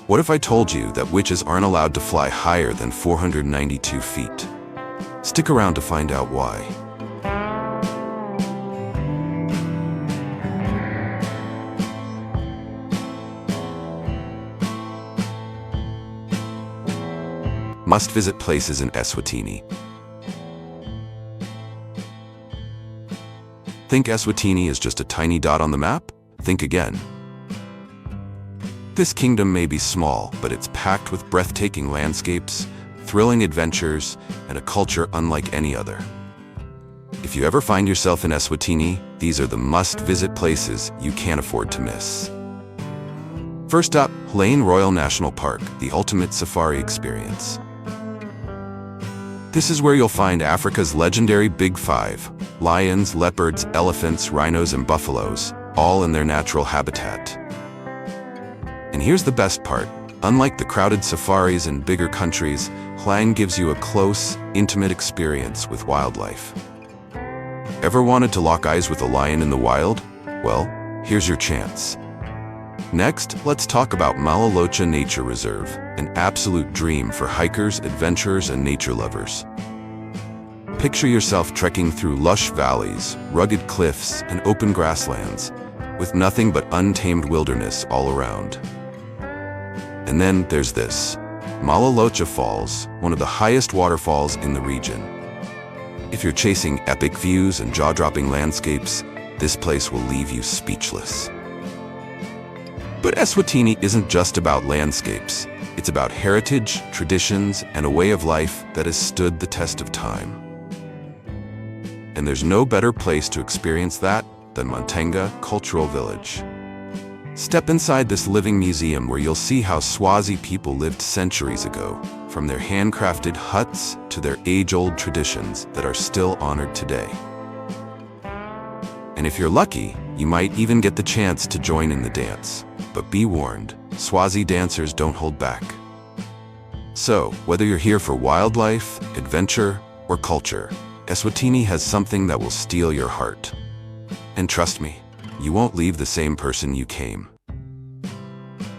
What if I told you that witches aren't allowed to fly higher than 492 feet? Stick around to find out why. Must-visit places in Eswatini. Think Eswatini is just a tiny dot on the map? Think again. This kingdom may be small, but it's packed with breathtaking landscapes, thrilling adventures, and a culture unlike any other. If you ever find yourself in Eswatini, these are the must-visit places you can't afford to miss. First up, Lane Royal National Park, the ultimate safari experience. This is where you'll find Africa's legendary Big Five: lions, leopards, elephants, rhinos, and buffaloes, all in their natural habitat. And here's the best part. Unlike the crowded safaris in bigger countries, Lane gives you a close, intimate experience with wildlife. Ever wanted to lock eyes with a lion in the wild? Well, here's your chance. Next, let's talk about Malalocha Nature Reserve, an absolute dream for hikers, adventurers, and nature lovers. Picture yourself trekking through lush valleys, rugged cliffs, and open grasslands, with nothing but untamed wilderness all around. And then there's this, Malalocha Falls, one of the highest waterfalls in the region. If you're chasing epic views and jaw-dropping landscapes, this place will leave you speechless. But Eswatini isn't just about landscapes. It's about heritage, traditions, and a way of life that has stood the test of time. And there's no better place to experience that than Mantenga Cultural Village. Step inside this living museum where you'll see how Swazi people lived centuries ago, from their handcrafted huts to their age-old traditions that are still honored today. And if you're lucky, you might even get the chance to join in the dance. But be warned, Swazi dancers don't hold back. So, whether you're here for wildlife, adventure, or culture, Eswatini has something that will steal your heart. And trust me, you won't leave the same person you came.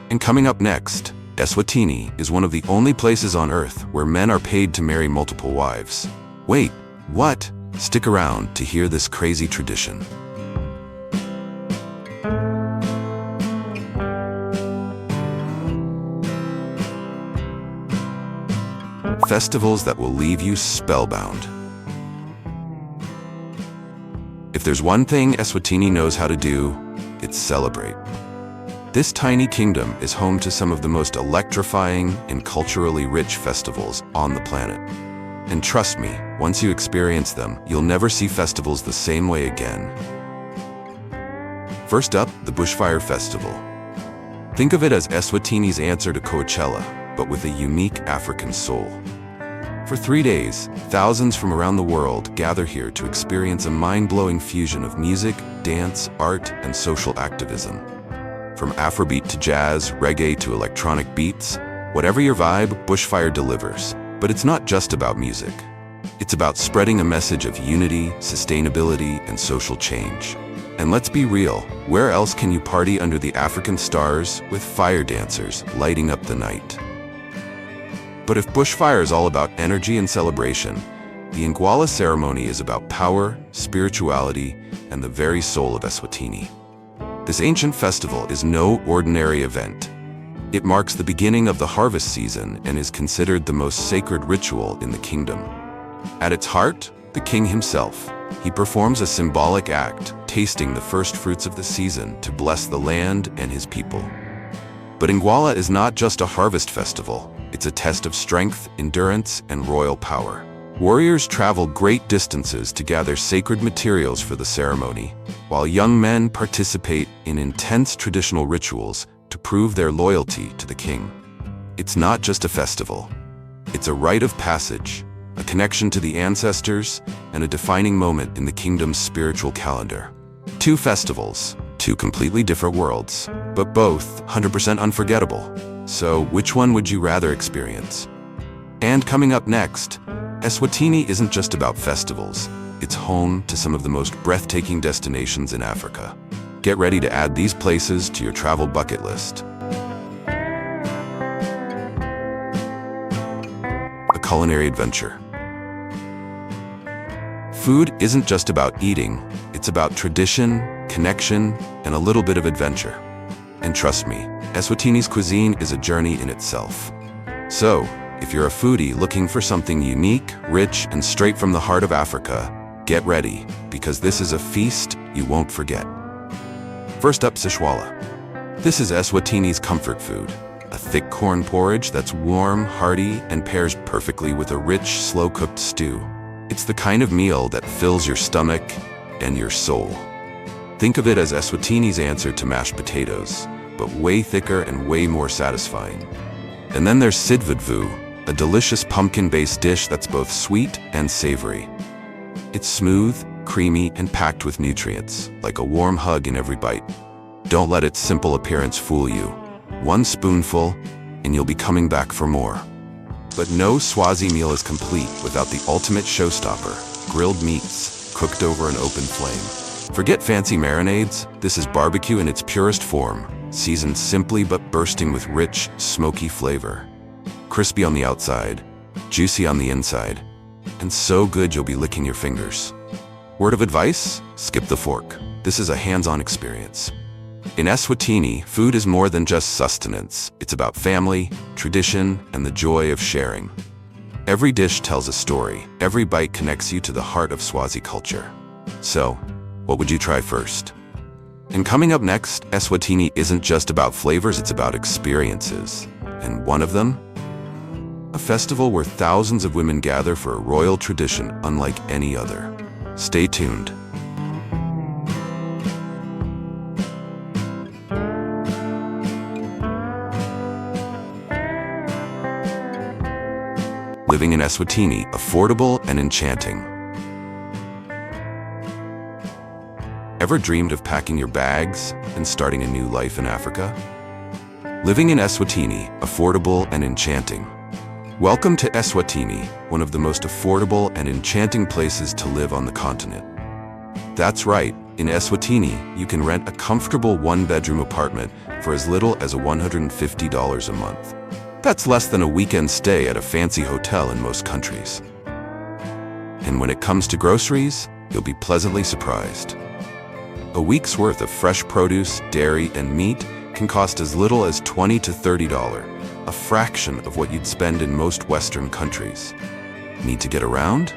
And coming up next, Eswatini is one of the only places on Earth where men are paid to marry multiple wives. Wait, what? Stick around to hear this crazy tradition. Festivals that will leave you spellbound. If there's one thing Eswatini knows how to do, it's celebrate. This tiny kingdom is home to some of the most electrifying and culturally rich festivals on the planet. And trust me, once you experience them, you'll never see festivals the same way again. First up, the Bushfire Festival. Think of it as Eswatini's answer to Coachella, but with a unique African soul. For 3 days, thousands from around the world gather here to experience a mind-blowing fusion of music, dance, art, and social activism. From Afrobeat to jazz, reggae to electronic beats, whatever your vibe, Bushfire delivers. But it's not just about music. It's about spreading a message of unity, sustainability, and social change. And let's be real, where else can you party under the African stars with fire dancers lighting up the night? But if bushfire is all about energy and celebration, the Ngwala ceremony is about power, spirituality, and the very soul of Eswatini. This ancient festival is no ordinary event. It marks the beginning of the harvest season and is considered the most sacred ritual in the kingdom. At its heart, the king himself. He performs a symbolic act, tasting the first fruits of the season to bless the land and his people. But Ngwala is not just a harvest festival. It's a test of strength, endurance, and royal power. Warriors travel great distances to gather sacred materials for the ceremony, while young men participate in intense traditional rituals to prove their loyalty to the king. It's not just a festival. It's a rite of passage, a connection to the ancestors, and a defining moment in the kingdom's spiritual calendar. Two festivals, two completely different worlds, but both 100% unforgettable. So, which one would you rather experience? And coming up next, Eswatini isn't just about festivals. It's home to some of the most breathtaking destinations in Africa. Get ready to add these places to your travel bucket list. A culinary adventure. Food isn't just about eating, it's about tradition, connection, and a little bit of adventure. And trust me, Eswatini's cuisine is a journey in itself. So, if you're a foodie looking for something unique, rich, and straight from the heart of Africa, get ready, because this is a feast you won't forget. First up, Sishwala. This is Eswatini's comfort food, a thick corn porridge that's warm, hearty, and pairs perfectly with a rich, slow-cooked stew. It's the kind of meal that fills your stomach and your soul. Think of it as Eswatini's answer to mashed potatoes, but way thicker and way more satisfying. And then there's sidvidvu, a delicious pumpkin-based dish that's both sweet and savory. It's smooth, creamy, and packed with nutrients, like a warm hug in every bite. Don't let its simple appearance fool you. One spoonful, and you'll be coming back for more. But no Swazi meal is complete without the ultimate showstopper, grilled meats, cooked over an open flame. Forget fancy marinades, this is barbecue in its purest form, seasoned simply but bursting with rich, smoky flavor. Crispy on the outside, juicy on the inside, and so good you'll be licking your fingers. Word of advice? Skip the fork. This is a hands-on experience. In Eswatini, food is more than just sustenance. It's about family, tradition, and the joy of sharing. Every dish tells a story. Every bite connects you to the heart of Swazi culture. So, what would you try first? And coming up next, Eswatini isn't just about flavors, it's about experiences. And one of them? A festival where thousands of women gather for a royal tradition unlike any other. Stay tuned. Living in Eswatini, affordable and enchanting. Ever dreamed of packing your bags and starting a new life in Africa? Living in Eswatini, affordable and enchanting. Welcome to Eswatini, one of the most affordable and enchanting places to live on the continent. That's right, in Eswatini, you can rent a comfortable one-bedroom apartment for as little as $150 a month. That's less than a weekend stay at a fancy hotel in most countries. And when it comes to groceries, you'll be pleasantly surprised. A week's worth of fresh produce, dairy, and meat can cost as little as $20 to $30, a fraction of what you'd spend in most Western countries. Need to get around?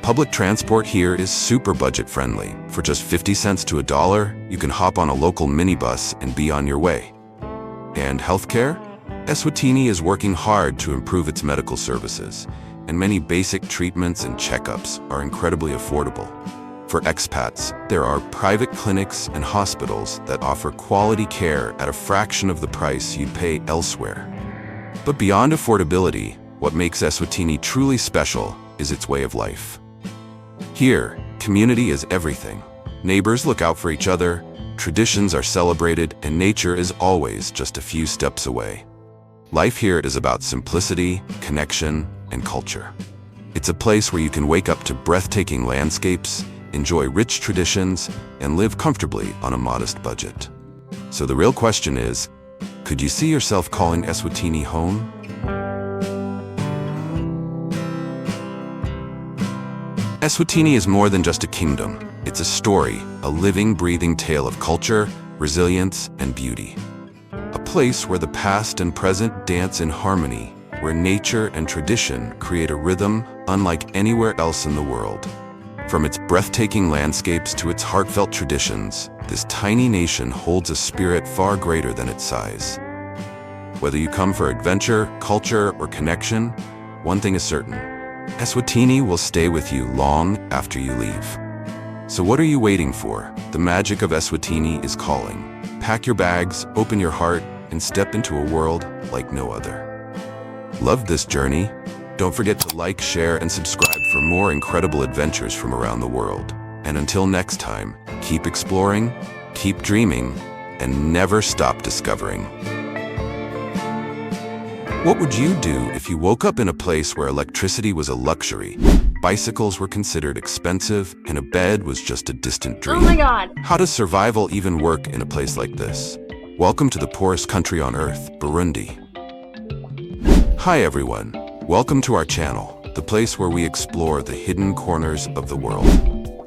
Public transport here is super budget-friendly. For just 50 cents to $1, you can hop on a local minibus and be on your way. And healthcare? Eswatini is working hard to improve its medical services, and many basic treatments and checkups are incredibly affordable. For expats, there are private clinics and hospitals that offer quality care at a fraction of the price you'd pay elsewhere. But beyond affordability, what makes Eswatini truly special is its way of life. Here, community is everything. Neighbors look out for each other, traditions are celebrated, and nature is always just a few steps away. Life here is about simplicity, connection, and culture. It's a place where you can wake up to breathtaking landscapes, enjoy rich traditions, and live comfortably on a modest budget. So the real question is, could you see yourself calling Eswatini home? Eswatini is more than just a kingdom. It's a story, a living, breathing tale of culture, resilience, and beauty. A place where the past and present dance in harmony, where nature and tradition create a rhythm unlike anywhere else in the world. From its breathtaking landscapes to its heartfelt traditions, this tiny nation holds a spirit far greater than its size. Whether you come for adventure, culture, or connection, one thing is certain: Eswatini will stay with you long after you leave. So what are you waiting for? The magic of Eswatini is calling. Pack your bags, open your heart, and step into a world like no other. Love this journey? Don't forget to like, share, and subscribe for more incredible adventures from around the world. And until next time, keep exploring, keep dreaming, and never stop discovering. What would you do if you woke up in a place where electricity was a luxury, bicycles were considered expensive, and a bed was just a distant dream? Oh my God! How does survival even work in a place like this? Welcome to the poorest country on earth, Burundi. Hi everyone, welcome to our channel, the place where we explore the hidden corners of the world.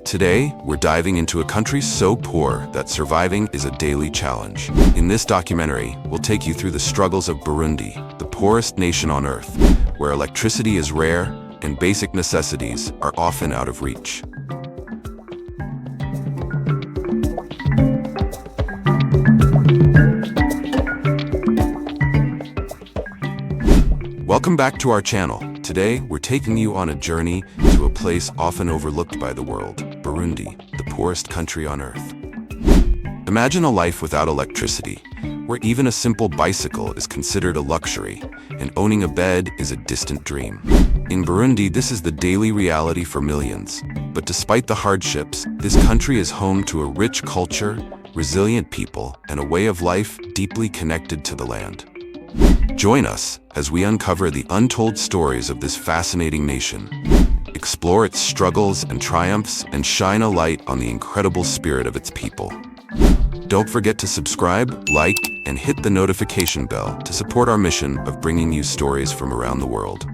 Today, we're diving into a country so poor that surviving is a daily challenge. In this documentary, we'll take you through the struggles of Burundi, the poorest nation on earth, where electricity is rare and basic necessities are often out of reach. Welcome back to our channel. Today, we're taking you on a journey to a place often overlooked by the world, Burundi, the poorest country on earth. Imagine a life without electricity, where even a simple bicycle is considered a luxury, and owning a bed is a distant dream. In Burundi, this is the daily reality for millions. But despite the hardships, this country is home to a rich culture, resilient people, and a way of life deeply connected to the land. Join us as we uncover the untold stories of this fascinating nation, explore its struggles and triumphs, and shine a light on the incredible spirit of its people. Don't forget to subscribe, like, and hit the notification bell to support our mission of bringing you stories from around the world.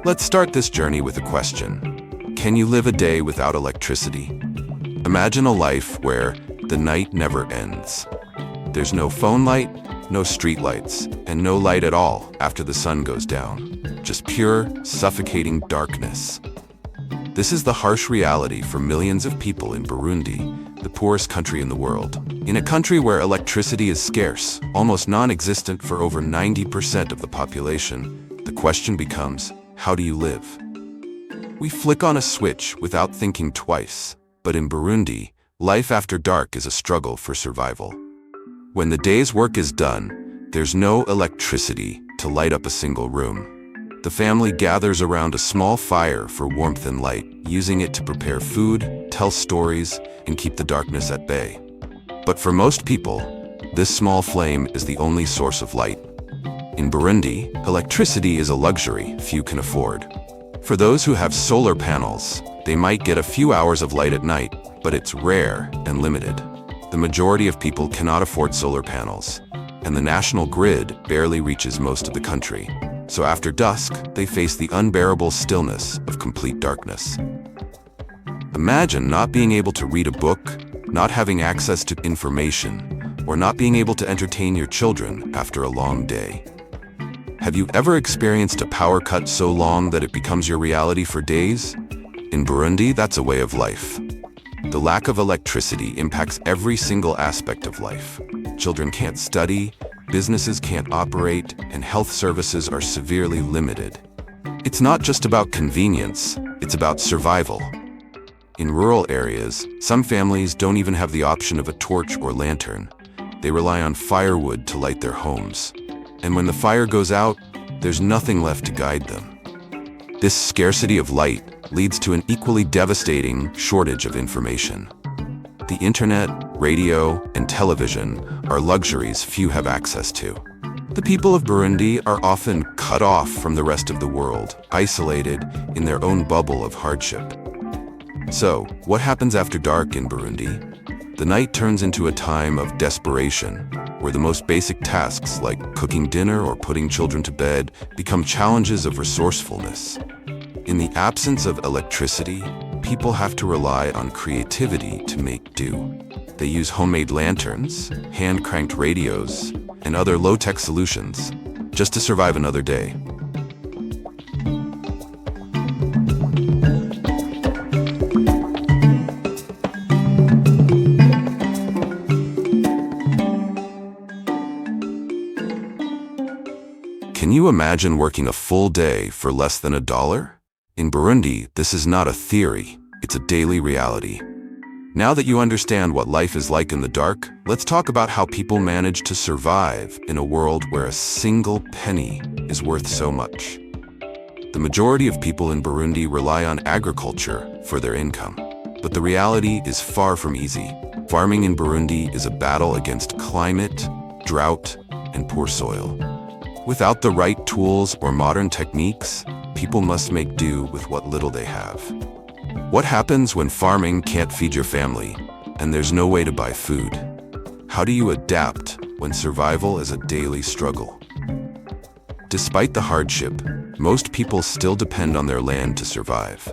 Let's start this journey with a question. Can you live a day without electricity? Imagine a life where the night never ends. There's no phone light, no street lights, and no light at all after the sun goes down. Just pure, suffocating darkness. This is the harsh reality for millions of people in Burundi, the poorest country in the world. In a country where electricity is scarce, almost non-existent for over 90% of the population, the question becomes, how do you live? We flick on a switch without thinking twice, but in Burundi, life after dark is a struggle for survival. When the day's work is done, there's no electricity to light up a single room. The family gathers around a small fire for warmth and light, using it to prepare food, tell stories, and keep the darkness at bay. But for most people, this small flame is the only source of light. In Burundi, electricity is a luxury few can afford. For those who have solar panels, they might get a few hours of light at night, but it's rare and limited. The majority of people cannot afford solar panels, and the national grid barely reaches most of the country. So after dusk, they face the unbearable stillness of complete darkness. Imagine not being able to read a book, not having access to information, or not being able to entertain your children after a long day. Have you ever experienced a power cut so long that it becomes your reality for days? In Burundi, that's a way of life. The lack of electricity impacts every single aspect of life. Children can't study, businesses can't operate, and health services are severely limited. It's not just about convenience, it's about survival. In rural areas, some families don't even have the option of a torch or lantern. They rely on firewood to light their homes. And when the fire goes out, there's nothing left to guide them. This scarcity of light leads to an equally devastating shortage of information. The internet, radio, and television are luxuries few have access to. The people of Burundi are often cut off from the rest of the world, isolated in their own bubble of hardship. So, what happens after dark in Burundi? The night turns into a time of desperation, where the most basic tasks like cooking dinner or putting children to bed become challenges of resourcefulness. In the absence of electricity, people have to rely on creativity to make do. They use homemade lanterns, hand-cranked radios, and other low-tech solutions just to survive another day. Can you imagine working a full day for less than $1? In Burundi, this is not a theory, it's a daily reality. Now that you understand what life is like in the dark, let's talk about how people manage to survive in a world where a single penny is worth so much. The majority of people in Burundi rely on agriculture for their income. But the reality is far from easy. Farming in Burundi is a battle against climate, drought, and poor soil. Without the right tools or modern techniques, people must make do with what little they have. What happens when farming can't feed your family and there's no way to buy food? How do you adapt when survival is a daily struggle? Despite the hardship, most people still depend on their land to survive.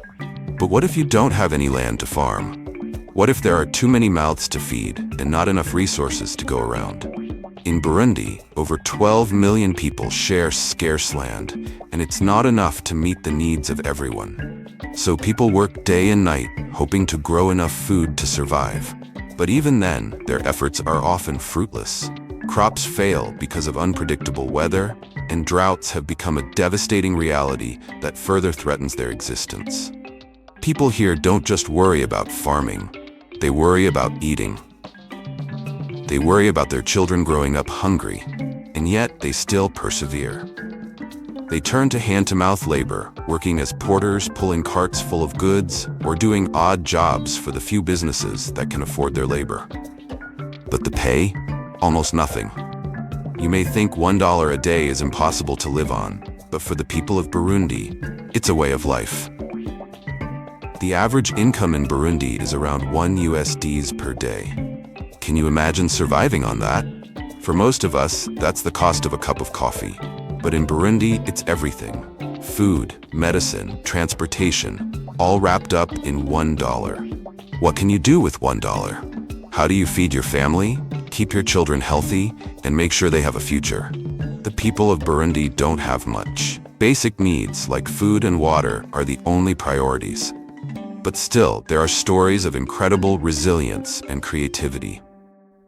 But what if you don't have any land to farm? What if there are too many mouths to feed and not enough resources to go around? In Burundi, over 12 million people share scarce land, and it's not enough to meet the needs of everyone. So people work day and night, hoping to grow enough food to survive. But even then, their efforts are often fruitless. Crops fail because of unpredictable weather, and droughts have become a devastating reality that further threatens their existence. People here don't just worry about farming, they worry about eating. They worry about their children growing up hungry, and yet they still persevere. They turn to hand-to-mouth labor, working as porters, pulling carts full of goods, or doing odd jobs for the few businesses that can afford their labor. But the pay? Almost nothing. You may think $1 a day is impossible to live on, but for the people of Burundi, it's a way of life. The average income in Burundi is around $1 per day. Can you imagine surviving on that? For most of us, that's the cost of a cup of coffee. But in Burundi, it's everything. Food, medicine, transportation, all wrapped up in $1. What can you do with $1? How do you feed your family, keep your children healthy, and make sure they have a future? The people of Burundi don't have much. Basic needs like food and water are the only priorities. But still, there are stories of incredible resilience and creativity.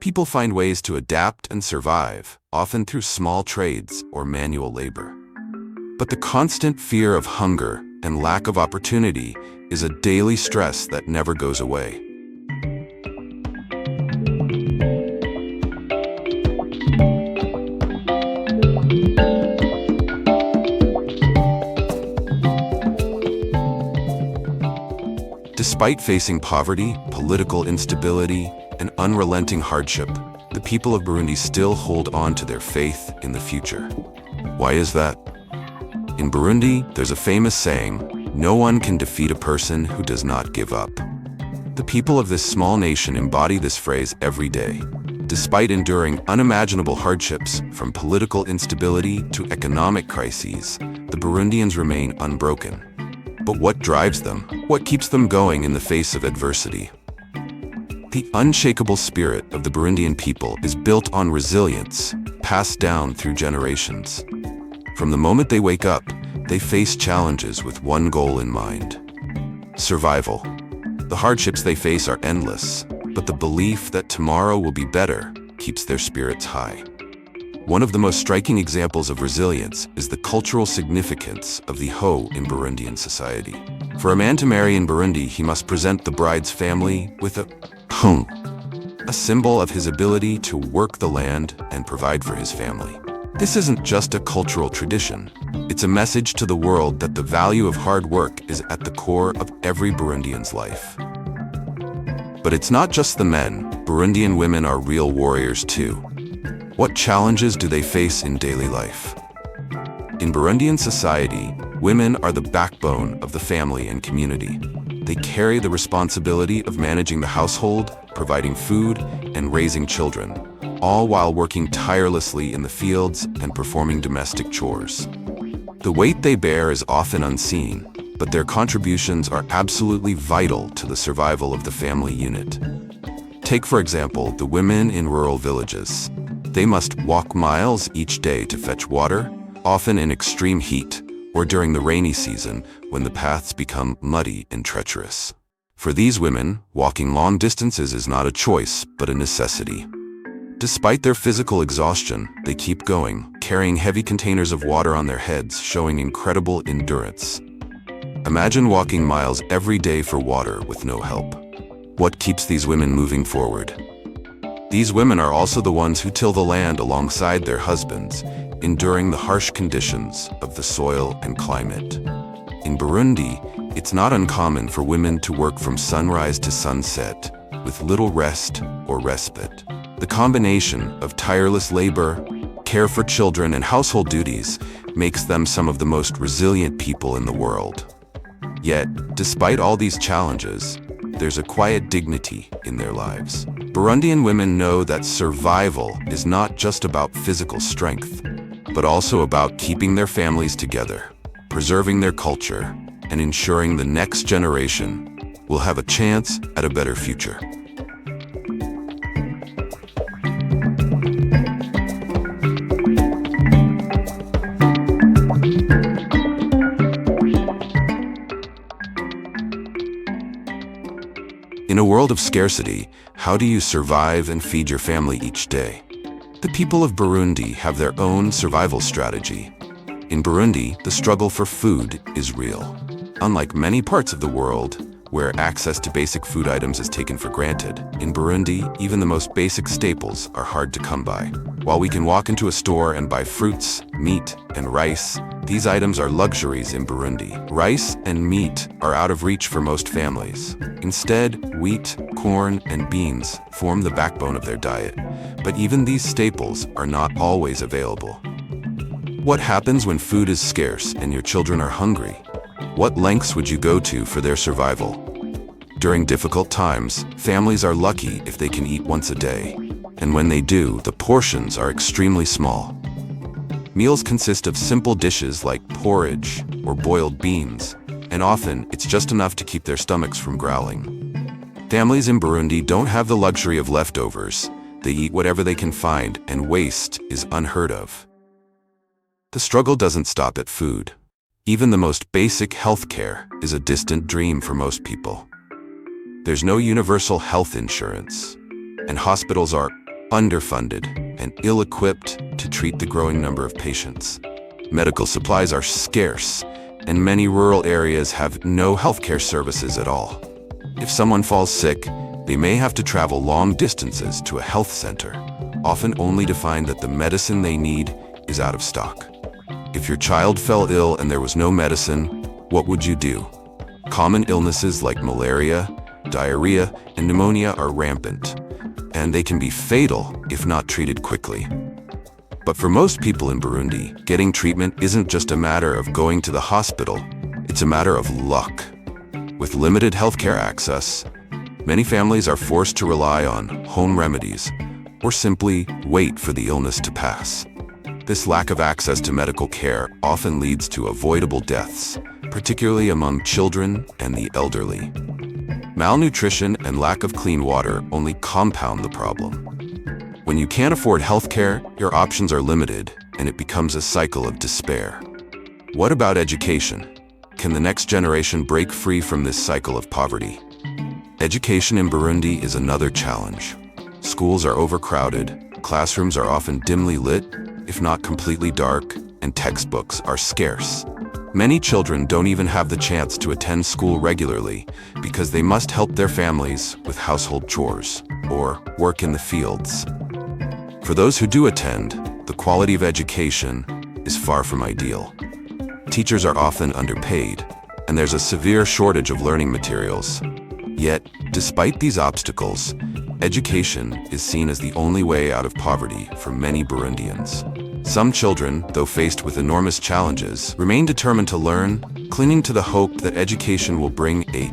People find ways to adapt and survive, often through small trades or manual labor. But the constant fear of hunger and lack of opportunity is a daily stress that never goes away. Despite facing poverty, political instability, and unrelenting hardship, the people of Burundi still hold on to their faith in the future. Why is that? In Burundi, there's a famous saying, "No one can defeat a person who does not give up." The people of this small nation embody this phrase every day. Despite enduring unimaginable hardships, from political instability to economic crises, the Burundians remain unbroken. But what drives them? What keeps them going in the face of adversity? The unshakable spirit of the Burundian people is built on resilience, passed down through generations. From the moment they wake up, they face challenges with one goal in mind: survival. The hardships they face are endless, but the belief that tomorrow will be better keeps their spirits high. One of the most striking examples of resilience is the cultural significance of the hoe in Burundian society. For a man to marry in Burundi, he must present the bride's family with a hoe, a symbol of his ability to work the land and provide for his family. This isn't just a cultural tradition. It's a message to the world that the value of hard work is at the core of every Burundian's life. But it's not just the men. Burundian women are real warriors too. What challenges do they face in daily life? In Burundian society, women are the backbone of the family and community. They they carry the responsibility of managing the household, providing food, and raising children, all while working tirelessly in the fields and performing domestic chores. The weight they bear is often unseen, but their contributions are absolutely vital to the survival of the family unit. Take, for example, the women in rural villages. They must walk miles each day to fetch water, often in extreme heat, or during the rainy season when the paths become muddy and treacherous. For these women, walking long distances is not a choice, but a necessity. Despite their physical exhaustion, they keep going, carrying heavy containers of water on their heads, showing incredible endurance. Imagine walking miles every day for water with no help. What keeps these women moving forward? These women are also the ones who till the land alongside their husbands, enduring the harsh conditions of the soil and climate. In Burundi, it's not uncommon for women to work from sunrise to sunset, with little rest or respite. The combination of tireless labor, care for children, and household duties makes them some of the most resilient people in the world. Yet, despite all these challenges, there's a quiet dignity in their lives. Burundian women know that survival is not just about physical strength, but also about keeping their families together, preserving their culture, and ensuring the next generation will have a chance at a better future. In a world of scarcity, how do you survive and feed your family each day? The people of Burundi have their own survival strategy. In Burundi, the struggle for food is real. Unlike many parts of the world, where access to basic food items is taken for granted, in Burundi, even the most basic staples are hard to come by. While we can walk into a store and buy fruits, meat, and rice, these items are luxuries in Burundi. Rice and meat are out of reach for most families. Instead, wheat, corn, and beans form the backbone of their diet. But even these staples are not always available. What happens when food is scarce and your children are hungry? What lengths would you go to for their survival? During difficult times, families are lucky if they can eat once a day. And when they do, the portions are extremely small. Meals consist of simple dishes like porridge or boiled beans, and often it's just enough to keep their stomachs from growling. Families in Burundi don't have the luxury of leftovers. They eat whatever they can find, and waste is unheard of. The struggle doesn't stop at food. Even the most basic health care is a distant dream for most people. There's no universal health insurance, and hospitals are underfunded and ill-equipped to treat the growing number of patients. Medical supplies are scarce, and many rural areas have no healthcare services at all. If someone falls sick, they may have to travel long distances to a health center, often only to find that the medicine they need is out of stock. If your child fell ill and there was no medicine, what would you do? Common illnesses like malaria, diarrhea, and pneumonia are rampant, and they can be fatal if not treated quickly. But for most people in Burundi, getting treatment isn't just a matter of going to the hospital, it's a matter of luck. With limited healthcare access, many families are forced to rely on home remedies or simply wait for the illness to pass. This lack of access to medical care often leads to avoidable deaths, particularly among children and the elderly. Malnutrition and lack of clean water only compound the problem. When you can't afford healthcare, your options are limited, and it becomes a cycle of despair. What about education? Can the next generation break free from this cycle of poverty? Education in Burundi is another challenge. Schools are overcrowded, classrooms are often dimly lit, if not completely dark, and textbooks are scarce. Many children don't even have the chance to attend school regularly because they must help their families with household chores or work in the fields. For those who do attend, the quality of education is far from ideal. Teachers are often underpaid, and there's a severe shortage of learning materials. Yet, despite these obstacles, education is seen as the only way out of poverty for many Burundians. Some children, though faced with enormous challenges, remain determined to learn, clinging to the hope that education will bring a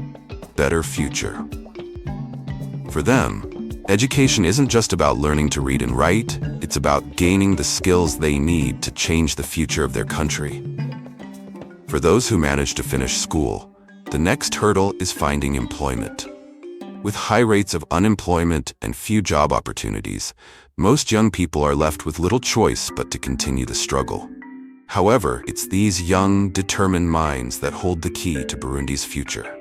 better future. For them, education isn't just about learning to read and write, it's about gaining the skills they need to change the future of their country. For those who manage to finish school, the next hurdle is finding employment. With high rates of unemployment and few job opportunities, most young people are left with little choice but to continue the struggle. However, it's these young, determined minds that hold the key to Burundi's future.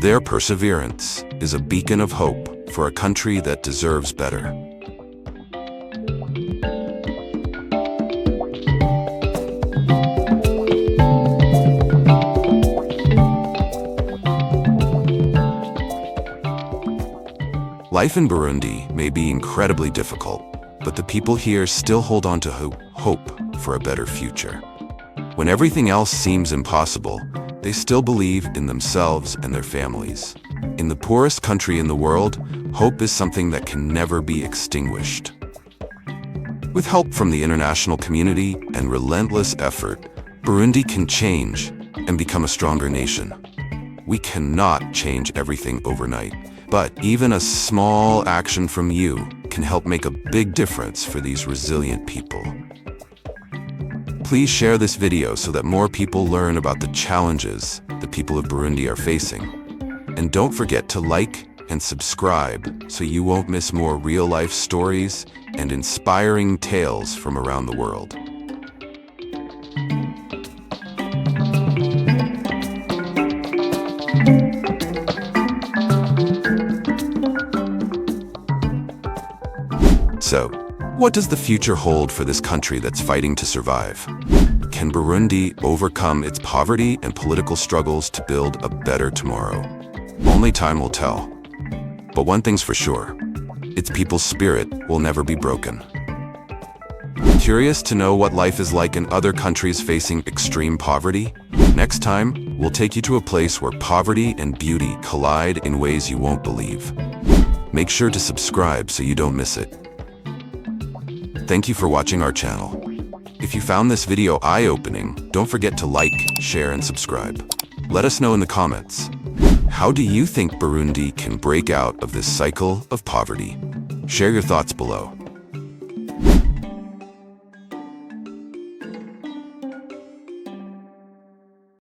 Their perseverance is a beacon of hope for a country that deserves better. Life in Burundi may be incredibly difficult, but the people here still hold on to hope for a better future. When everything else seems impossible, they still believe in themselves and their families. In the poorest country in the world, hope is something that can never be extinguished. With help from the international community and relentless effort, Burundi can change and become a stronger nation. We cannot change everything overnight, but even a small action from you can help make a big difference for these resilient people. Please share this video so that more people learn about the challenges the people of Burundi are facing. And don't forget to like and subscribe so you won't miss more real-life stories and inspiring tales from around the world. So, what does the future hold for this country that's fighting to survive? Can Burundi overcome its poverty and political struggles to build a better tomorrow? Only time will tell. But one thing's for sure, its people's spirit will never be broken. Curious to know what life is like in other countries facing extreme poverty? Next time, we'll take you to a place where poverty and beauty collide in ways you won't believe. Make sure to subscribe so you don't miss it. Thank you for watching our channel. If you found this video eye-opening, don't forget to like, share, and subscribe. Let us know in the comments. How do you think Burundi can break out of this cycle of poverty? Share your thoughts below.